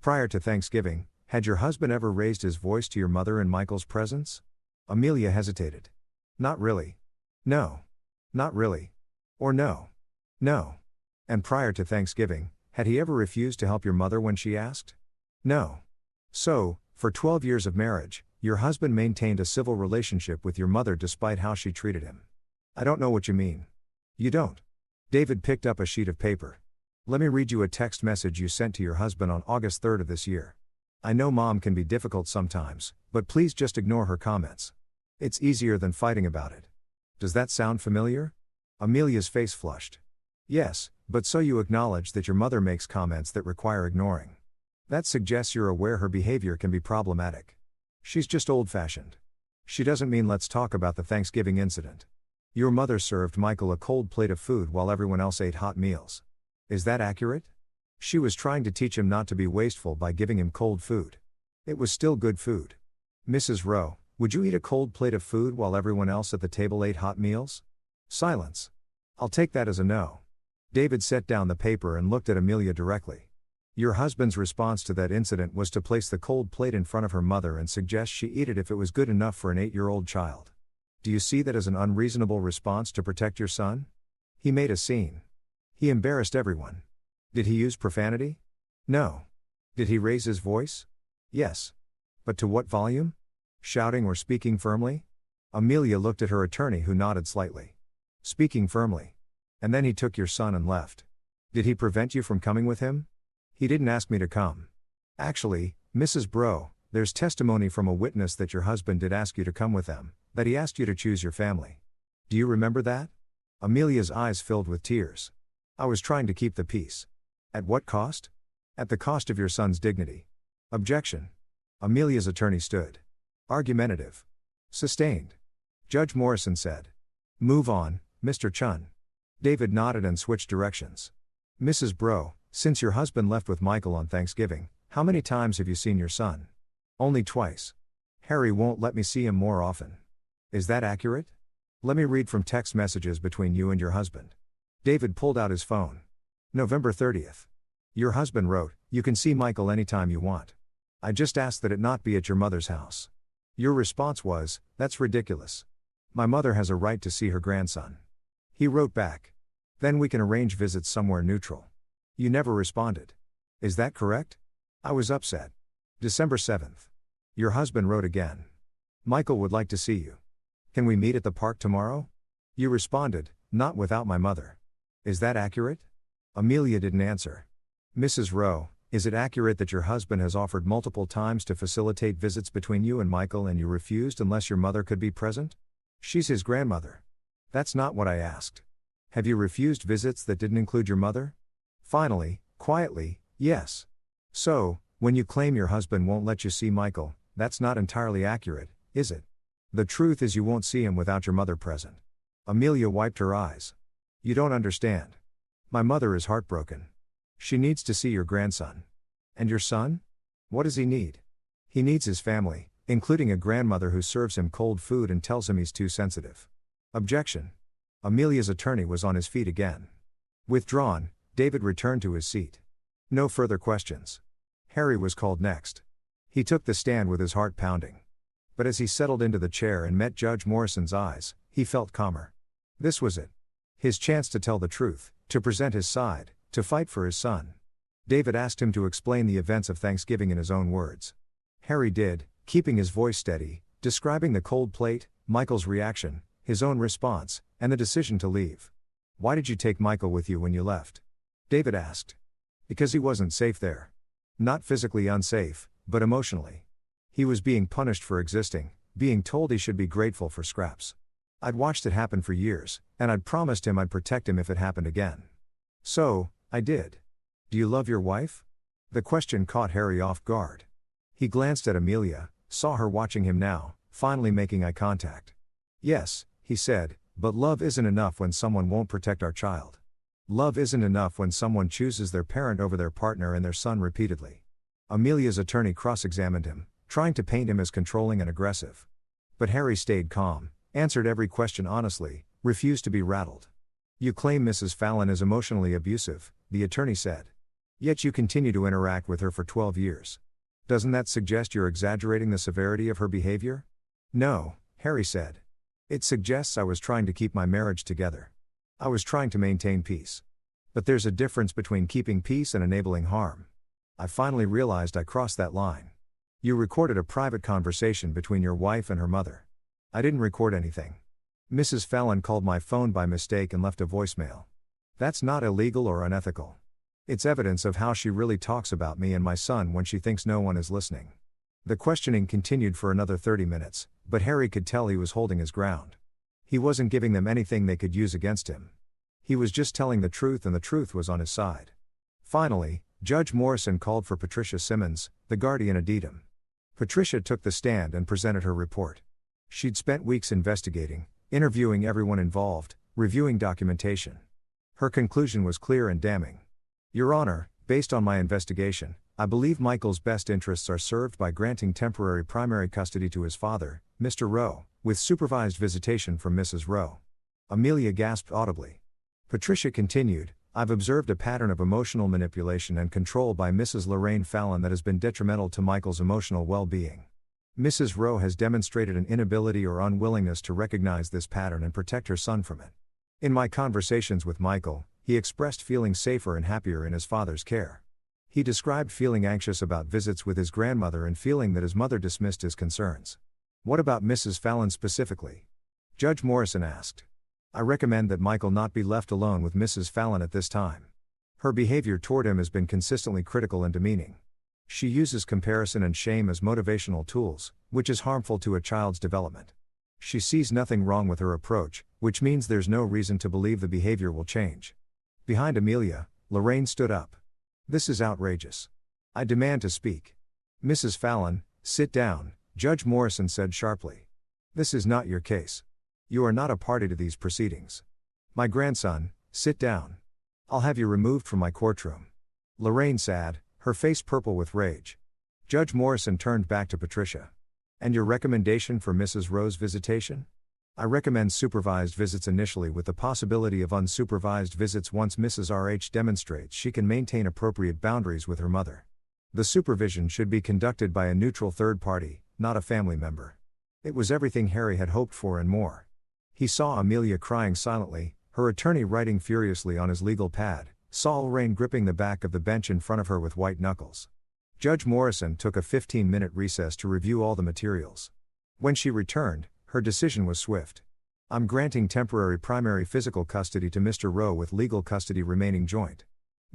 "Prior to Thanksgiving, had your husband ever raised his voice to your mother in Michael's presence?" Amelia hesitated. "Not really." "No." "Not really." Or no. "No." "And prior to Thanksgiving, had he ever refused to help your mother when she asked?" "No." "So, for 12 years of marriage, your husband maintained a civil relationship with your mother despite how she treated him." "I don't know what you mean." "You don't?" David picked up a sheet of paper. "Let me read you a text message you sent to your husband on August 3rd of this year. I know Mom can be difficult sometimes, but please just ignore her comments. It's easier than fighting about it." "Does that sound familiar?" Amelia's face flushed. "Yes, but so you acknowledge that your mother makes comments that require ignoring. That suggests you're aware her behavior can be problematic. She's just old-fashioned. She doesn't mean let's talk about the Thanksgiving incident. Your mother served Michael a cold plate of food while everyone else ate hot meals. Is that accurate? She was trying to teach him not to be wasteful by giving him cold food. It was still good food. Mrs. Rowe, would you eat a cold plate of food while everyone else at the table ate hot meals?" Silence. "I'll take that as a no." David set down the paper and looked at Amelia directly. "Your husband's response to that incident was to place the cold plate in front of her mother and suggest she eat it if it was good enough for an 8-year-old child. Do you see that as an unreasonable response to protect your son? He made a scene. He embarrassed everyone. Did he use profanity? No. Did he raise his voice? Yes. But to what volume? Shouting or speaking firmly?" Amelia looked at her attorney, who nodded slightly. "Speaking firmly. And then he took your son and left. Did he prevent you from coming with him?" "He didn't ask me to come. Actually, Mrs. Rowe, there's testimony from a witness that your husband did ask you to come with them, that he asked you to choose your family. Do you remember that?" Amelia's eyes filled with tears. "I was trying to keep the peace." "At what cost?" "At the cost of your son's dignity." Objection. Amelia's attorney stood. Argumentative. Sustained. Judge Morrison said, "Move on, Mr. Chun." David nodded and switched directions. "Mrs. Rowe, since your husband left with Michael on Thanksgiving, how many times have you seen your son?" "Only twice. Harry won't let me see him more often." "Is that accurate?" "Let me read from text messages between you and your husband." David pulled out his phone. November 30th. Your husband wrote, "You can see Michael anytime you want. I just asked that it not be at your mother's house." Your response was, "That's ridiculous. My mother has a right to see her grandson." He wrote back, "Then we can arrange visits somewhere neutral." You never responded. Is that correct? I was upset. December 7th. Your husband wrote again. "Michael would like to see you. Can we meet at the park tomorrow?" You responded, "Not without my mother." Is that accurate? Amelia didn't answer. Mrs. Rowe, is it accurate that your husband has offered multiple times to facilitate visits between you and Michael and you refused unless your mother could be present? She's his grandmother. That's not what I asked. Have you refused visits that didn't include your mother? Finally, quietly, yes. So, when you claim your husband won't let you see Michael, that's not entirely accurate, is it? The truth is you won't see him without your mother present. Amelia wiped her eyes. You don't understand. My mother is heartbroken. She needs to see your grandson. And your son? What does he need? He needs his family, including a grandmother who serves him cold food and tells him he's too sensitive. Objection. Amelia's attorney was on his feet again. Withdrawn, David returned to his seat. No further questions. Harry was called next. He took the stand with his heart pounding. But as he settled into the chair and met Judge Morrison's eyes, he felt calmer. This was it. His chance to tell the truth, to present his side, to fight for his son. David asked him to explain the events of Thanksgiving in his own words. Harry did, keeping his voice steady, describing the cold plate, Michael's reaction, his own response, and the decision to leave. Why did you take Michael with you when you left? David asked. Because he wasn't safe there. Not physically unsafe, but emotionally. He was being punished for existing, being told he should be grateful for scraps. I'd watched it happen for years, and I'd promised him I'd protect him if it happened again. So, I did. Do you love your wife? The question caught Harry off guard. He glanced at Amelia, saw her watching him now, finally making eye contact. Yes, he said, but love isn't enough when someone won't protect our child. Love isn't enough when someone chooses their parent over their partner and their son repeatedly. Amelia's attorney cross-examined him, trying to paint him as controlling and aggressive. But Harry stayed calm, answered every question honestly, refused to be rattled. You claim Mrs. Fallon is emotionally abusive, the attorney said. Yet you continue to interact with her for 12 years. Doesn't that suggest you're exaggerating the severity of her behavior? No, Harry said. It suggests I was trying to keep my marriage together. I was trying to maintain peace. But there's a difference between keeping peace and enabling harm. I finally realized I crossed that line. You recorded a private conversation between your wife and her mother. I didn't record anything. Mrs. Fallon called my phone by mistake and left a voicemail. That's not illegal or unethical. It's evidence of how she really talks about me and my son when she thinks no one is listening. The questioning continued for another 30 minutes, but Harry could tell he was holding his ground. He wasn't giving them anything they could use against him. He was just telling the truth, and the truth was on his side. Finally, Judge Morrison called for Patricia Simmons, the guardian ad litem. Patricia took the stand and presented her report. She'd spent weeks investigating, interviewing everyone involved, reviewing documentation. Her conclusion was clear and damning. Your Honor, based on my investigation, I believe Michael's best interests are served by granting temporary primary custody to his father, Mr. Rowe, with supervised visitation from Mrs. Rowe. Amelia gasped audibly. Patricia continued, I've observed a pattern of emotional manipulation and control by Mrs. Lorraine Fallon that has been detrimental to Michael's emotional well-being. Mrs. Rowe has demonstrated an inability or unwillingness to recognize this pattern and protect her son from it. In my conversations with Michael, he expressed feeling safer and happier in his father's care. He described feeling anxious about visits with his grandmother and feeling that his mother dismissed his concerns. What about Mrs. Fallon specifically? Judge Morrison asked. I recommend that Michael not be left alone with Mrs. Fallon at this time. Her behavior toward him has been consistently critical and demeaning. She uses comparison and shame as motivational tools, which is harmful to a child's development. She sees nothing wrong with her approach, which means there's no reason to believe the behavior will change. Behind Amelia, Lorraine stood up. This is outrageous. I demand to speak. Mrs. Fallon, sit down, Judge Morrison said sharply. This is not your case. You are not a party to these proceedings. My grandson, sit down. I'll have you removed from my courtroom. Lorraine sat, her face purple with rage. Judge Morrison turned back to Patricia. And your recommendation for Mrs. Rowe's visitation? I recommend supervised visits initially with the possibility of unsupervised visits once Mrs. RH demonstrates she can maintain appropriate boundaries with her mother. The supervision should be conducted by a neutral third party, not a family member. It was everything Harry had hoped for and more. He saw Amelia crying silently, her attorney writing furiously on his legal pad, saw Lorraine gripping the back of the bench in front of her with white knuckles. Judge Morrison took a 15-minute recess to review all the materials. When she returned, her decision was swift. I'm granting temporary primary physical custody to Mr. Rowe with legal custody remaining joint.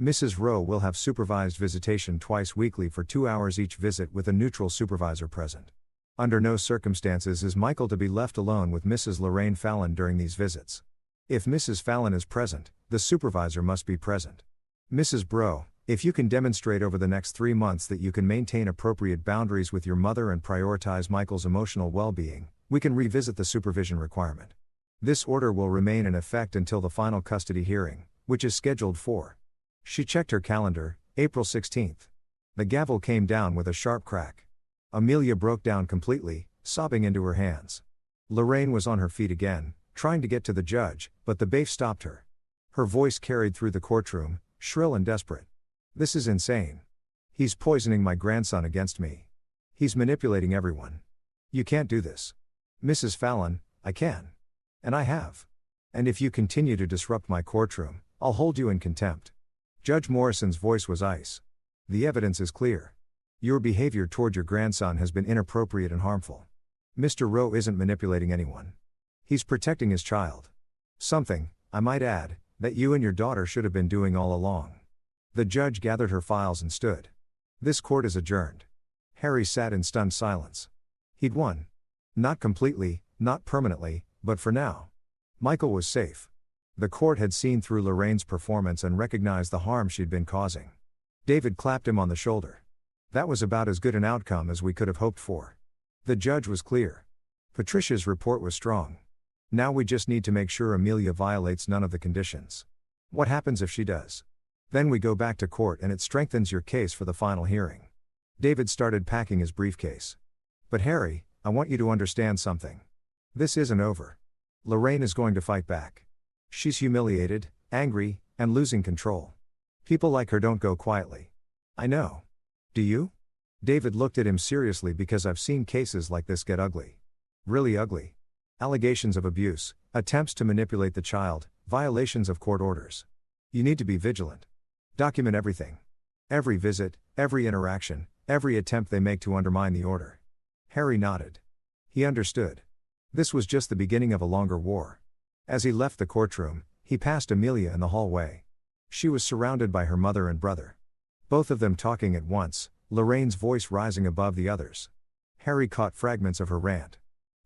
Mrs. Rowe will have supervised visitation twice weekly for 2 hours each visit with a neutral supervisor present. Under no circumstances is Michael to be left alone with Mrs. Lorraine Fallon during these visits. If Mrs. Fallon is present, the supervisor must be present. Mrs. Brough, if you can demonstrate over the next 3 months that you can maintain appropriate boundaries with your mother and prioritize Michael's emotional well-being, we can revisit the supervision requirement. This order will remain in effect until the final custody hearing, which is scheduled for. She checked her calendar, April 16. The gavel came down with a sharp crack. Amelia broke down completely, sobbing into her hands. Lorraine was on her feet again, trying to get to the judge, but the bailiff stopped her. Her voice carried through the courtroom, shrill and desperate. This is insane. He's poisoning my grandson against me. He's manipulating everyone. You can't do this. Mrs. Fallon, I can. And I have. And if you continue to disrupt my courtroom, I'll hold you in contempt. Judge Morrison's voice was ice. The evidence is clear. Your behavior toward your grandson has been inappropriate and harmful. Mr. Rowe isn't manipulating anyone. He's protecting his child. Something, I might add, that you and your daughter should have been doing all along. The judge gathered her files and stood. This court is adjourned. Harry sat in stunned silence. He'd won. Not completely, not permanently, but for now. Michael was safe. The court had seen through Lorraine's performance and recognized the harm she'd been causing. David clapped him on the shoulder. That was about as good an outcome as we could have hoped for. The judge was clear. Patricia's report was strong. Now we just need to make sure Amelia violates none of the conditions. What happens if she does? Then we go back to court and it strengthens your case for the final hearing. David started packing his briefcase. But Harry, I want you to understand something. This isn't over. Lorraine is going to fight back. She's humiliated, angry, and losing control. People like her don't go quietly. I know. Do you? David looked at him seriously because I've seen cases like this get ugly. Really ugly. Allegations of abuse, attempts to manipulate the child, violations of court orders. You need to be vigilant. Document everything. Every visit, every interaction, every attempt they make to undermine the order. Harry nodded. He understood. This was just the beginning of a longer war. As he left the courtroom, he passed Amelia in the hallway. She was surrounded by her mother and brother. Both of them talking at once, Lorraine's voice rising above the others. Harry caught fragments of her rant.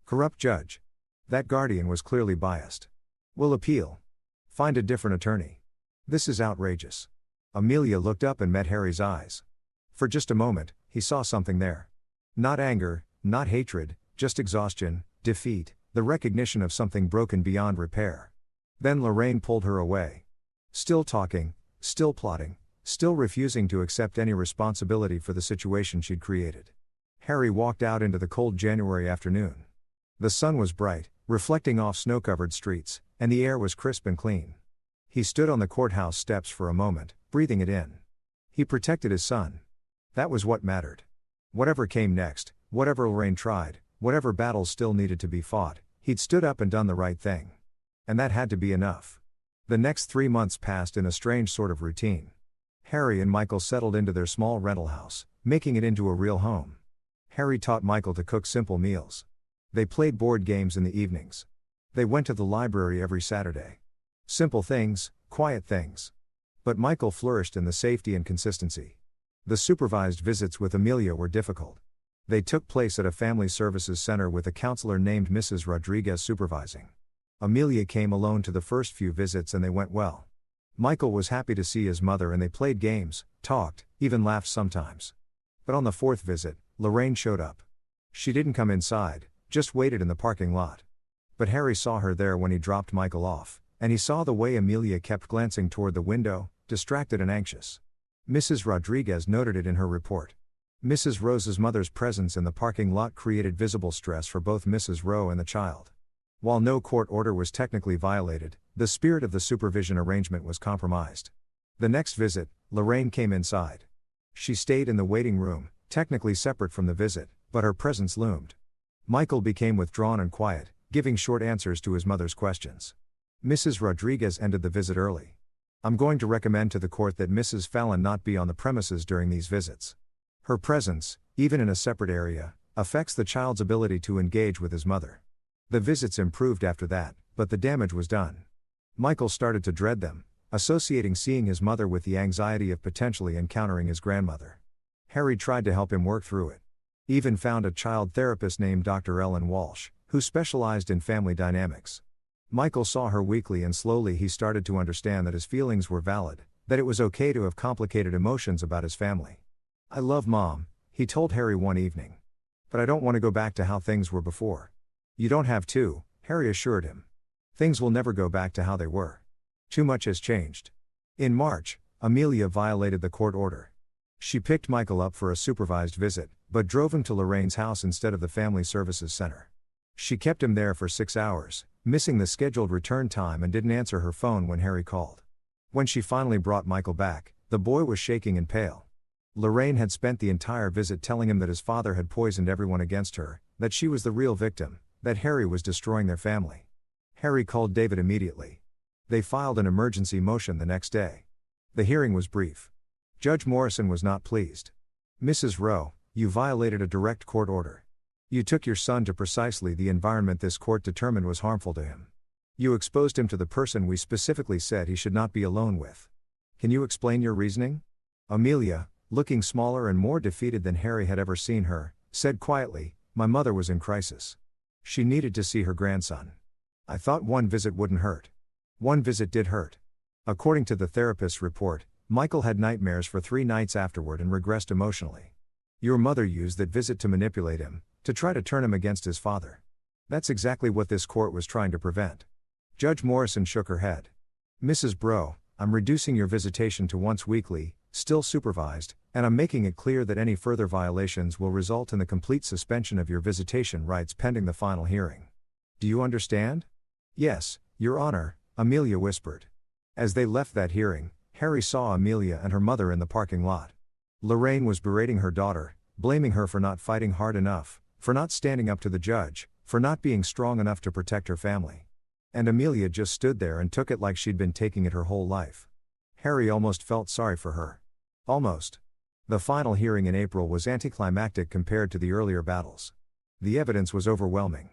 Corrupt judge. That guardian was clearly biased. We'll appeal. Find a different attorney. This is outrageous. Amelia looked up and met Harry's eyes. For just a moment, he saw something there. Not anger, not hatred, just exhaustion, defeat, the recognition of something broken beyond repair. Then Lorraine pulled her away. Still talking, still plotting, still refusing to accept any responsibility for the situation she'd created. Harry walked out into the cold January afternoon. The sun was bright, reflecting off snow-covered streets, and the air was crisp and clean. He stood on the courthouse steps for a moment, breathing it in. He protected his son. That was what mattered. Whatever came next, whatever Lorraine tried, whatever battles still needed to be fought, he'd stood up and done the right thing. And that had to be enough. The next 3 months passed in a strange sort of routine. Harry and Michael settled into their small rental house, making it into a real home. Harry taught Michael to cook simple meals. They played board games in the evenings. They went to the library every Saturday. Simple things, quiet things. But Michael flourished in the safety and consistency. The supervised visits with Amelia were difficult. They took place at a family services center with a counselor named Mrs. Rodriguez supervising. Amelia came alone to the first few visits and they went well. Michael was happy to see his mother and they played games, talked, even laughed sometimes. But on the 4th visit, Lorraine showed up. She didn't come inside, just waited in the parking lot. But Harry saw her there when he dropped Michael off, and he saw the way Amelia kept glancing toward the window, distracted and anxious. Mrs. Rodriguez noted it in her report. Mrs. Rose's mother's presence in the parking lot created visible stress for both Mrs. Rowe and the child. While no court order was technically violated, the spirit of the supervision arrangement was compromised. The next visit, Lorraine came inside. She stayed in the waiting room, technically separate from the visit, but her presence loomed. Michael became withdrawn and quiet, giving short answers to his mother's questions. Mrs. Rodriguez ended the visit early. I'm going to recommend to the court that Mrs. Fallon not be on the premises during these visits. Her presence, even in a separate area, affects the child's ability to engage with his mother. The visits improved after that, but the damage was done. Michael started to dread them, associating seeing his mother with the anxiety of potentially encountering his grandmother. Harry tried to help him work through it. Even found a child therapist named Dr. Ellen Walsh, who specialized in family dynamics. Michael saw her weekly, and slowly he started to understand that his feelings were valid, that it was okay to have complicated emotions about his family. "I love Mom," he told Harry one evening. "But I don't want to go back to how things were before." "You don't have to," Harry assured him. "Things will never go back to how they were. Too much has changed." In March, Amelia violated the court order. She picked Michael up for a supervised visit, but drove him to Lorraine's house instead of the Family Services Center. She kept him there for 6 hours, missing the scheduled return time, and didn't answer her phone when Harry called. When she finally brought Michael back, the boy was shaking and pale. Lorraine had spent the entire visit telling him that his father had poisoned everyone against her, that she was the real victim, that Harry was destroying their family. Harry called David immediately. They filed an emergency motion the next day. The hearing was brief. Judge Morrison was not pleased. "Mrs. Rowe, you violated a direct court order. You took your son to precisely the environment this court determined was harmful to him. You exposed him to the person we specifically said he should not be alone with. Can you explain your reasoning?" Amelia, looking smaller and more defeated than Harry had ever seen her, said quietly, "My mother was in crisis. She needed to see her grandson. I thought one visit wouldn't hurt. One visit did hurt." According to the therapist's report, Michael had nightmares for 3 nights afterward and regressed emotionally. "Your mother used that visit to manipulate him, to try to turn him against his father. That's exactly what this court was trying to prevent." Judge Morrison shook her head. "Mrs. Rowe, I'm reducing your visitation to once weekly, still supervised, and I'm making it clear that any further violations will result in the complete suspension of your visitation rights pending the final hearing. Do you understand?" "Yes, Your Honor," Amelia whispered. As they left that hearing, Harry saw Amelia and her mother in the parking lot. Lorraine was berating her daughter, blaming her for not fighting hard enough, for not standing up to the judge, for not being strong enough to protect her family. And Amelia just stood there and took it like she'd been taking it her whole life. Harry almost felt sorry for her. Almost. The final hearing in April was anticlimactic compared to the earlier battles. The evidence was overwhelming.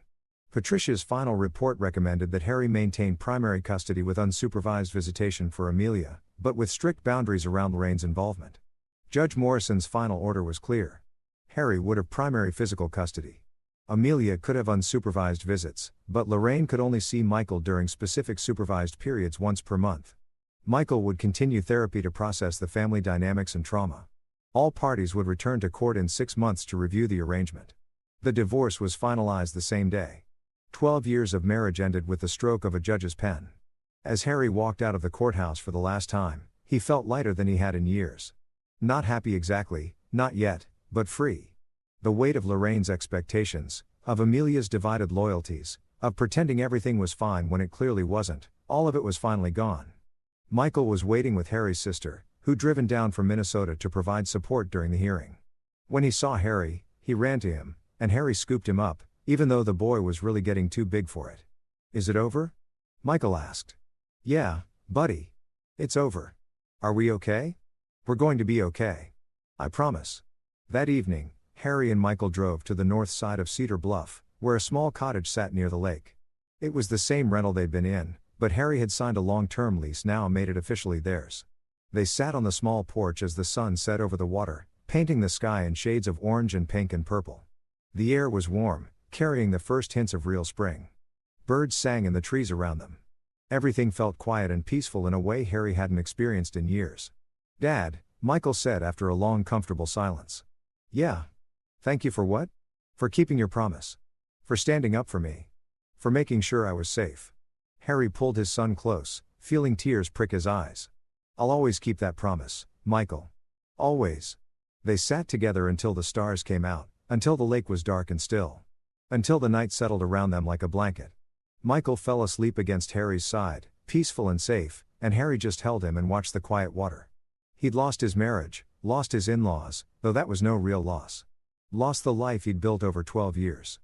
Patricia's final report recommended that Harry maintain primary custody with unsupervised visitation for Amelia, but with strict boundaries around Lorraine's involvement. Judge Morrison's final order was clear. Harry would have primary physical custody. Amelia could have unsupervised visits, but Lorraine could only see Michael during specific supervised periods once per month. Michael would continue therapy to process the family dynamics and trauma. All parties would return to court in 6 months to review the arrangement. The divorce was finalized the same day. 12 years of marriage ended with the stroke of a judge's pen. As Harry walked out of the courthouse for the last time, he felt lighter than he had in years. Not happy exactly, not yet, but free. The weight of Lorraine's expectations, of Amelia's divided loyalties, of pretending everything was fine when it clearly wasn't, all of it was finally gone. Michael was waiting with Harry's sister, who'd driven down from Minnesota to provide support during the hearing. When he saw Harry, he ran to him, and Harry scooped him up, even though the boy was really getting too big for it. "Is it over?" Michael asked. "Yeah, buddy. It's over. Are we okay?" "We're going to be okay. I promise." That evening, Harry and Michael drove to the north side of Cedar Bluff, where a small cottage sat near the lake. It was the same rental they'd been in, but Harry had signed a long-term lease now made it officially theirs. They sat on the small porch as the sun set over the water, painting the sky in shades of orange and pink and purple. The air was warm, carrying the first hints of real spring. Birds sang in the trees around them. Everything felt quiet and peaceful in a way Harry hadn't experienced in years. "Dad," Michael said after a long comfortable silence. "Yeah. Thank you for what?" "For keeping your promise. For standing up for me. For making sure I was safe." Harry pulled his son close, feeling tears prick his eyes. "I'll always keep that promise, Michael. Always." They sat together until the stars came out, until the lake was dark and still. Until the night settled around them like a blanket. Michael fell asleep against Harry's side, peaceful and safe, and Harry just held him and watched the quiet water. He'd lost his marriage, lost his in-laws, though that was no real loss. Lost the life he'd built over 12 years.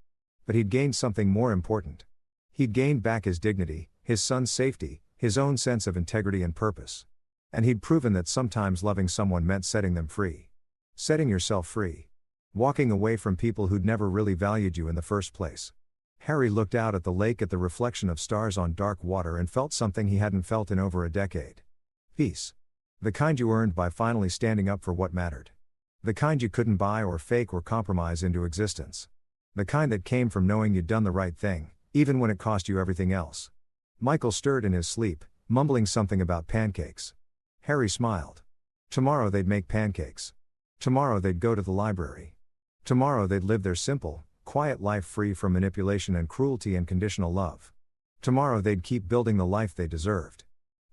But he'd gained something more important. He'd gained back his dignity, his son's safety, his own sense of integrity and purpose. And he'd proven that sometimes loving someone meant setting them free. Setting yourself free. Walking away from people who'd never really valued you in the first place. Harry looked out at the lake at the reflection of stars on dark water and felt something he hadn't felt in over a decade. Peace. The kind you earned by finally standing up for what mattered. The kind you couldn't buy or fake or compromise into existence. The kind that came from knowing you'd done the right thing, even when it cost you everything else. Michael stirred in his sleep, mumbling something about pancakes. Harry smiled. Tomorrow they'd make pancakes. Tomorrow they'd go to the library. Tomorrow they'd live their simple, quiet life free from manipulation and cruelty and conditional love. Tomorrow they'd keep building the life they deserved.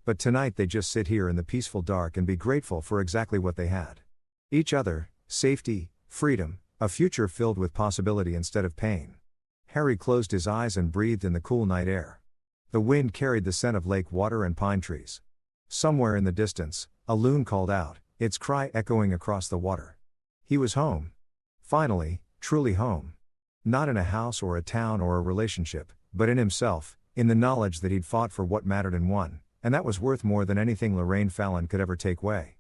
But tonight they'd just sit here in the peaceful dark and be grateful for exactly what they had. Each other, safety, freedom, a future filled with possibility instead of pain. Harry closed his eyes and breathed in the cool night air. The wind carried the scent of lake water and pine trees. Somewhere in the distance, a loon called out, its cry echoing across the water. He was home. Finally, truly home. Not in a house or a town or a relationship, but in himself, in the knowledge that he'd fought for what mattered and won, and that was worth more than anything Lorraine Fallon could ever take away.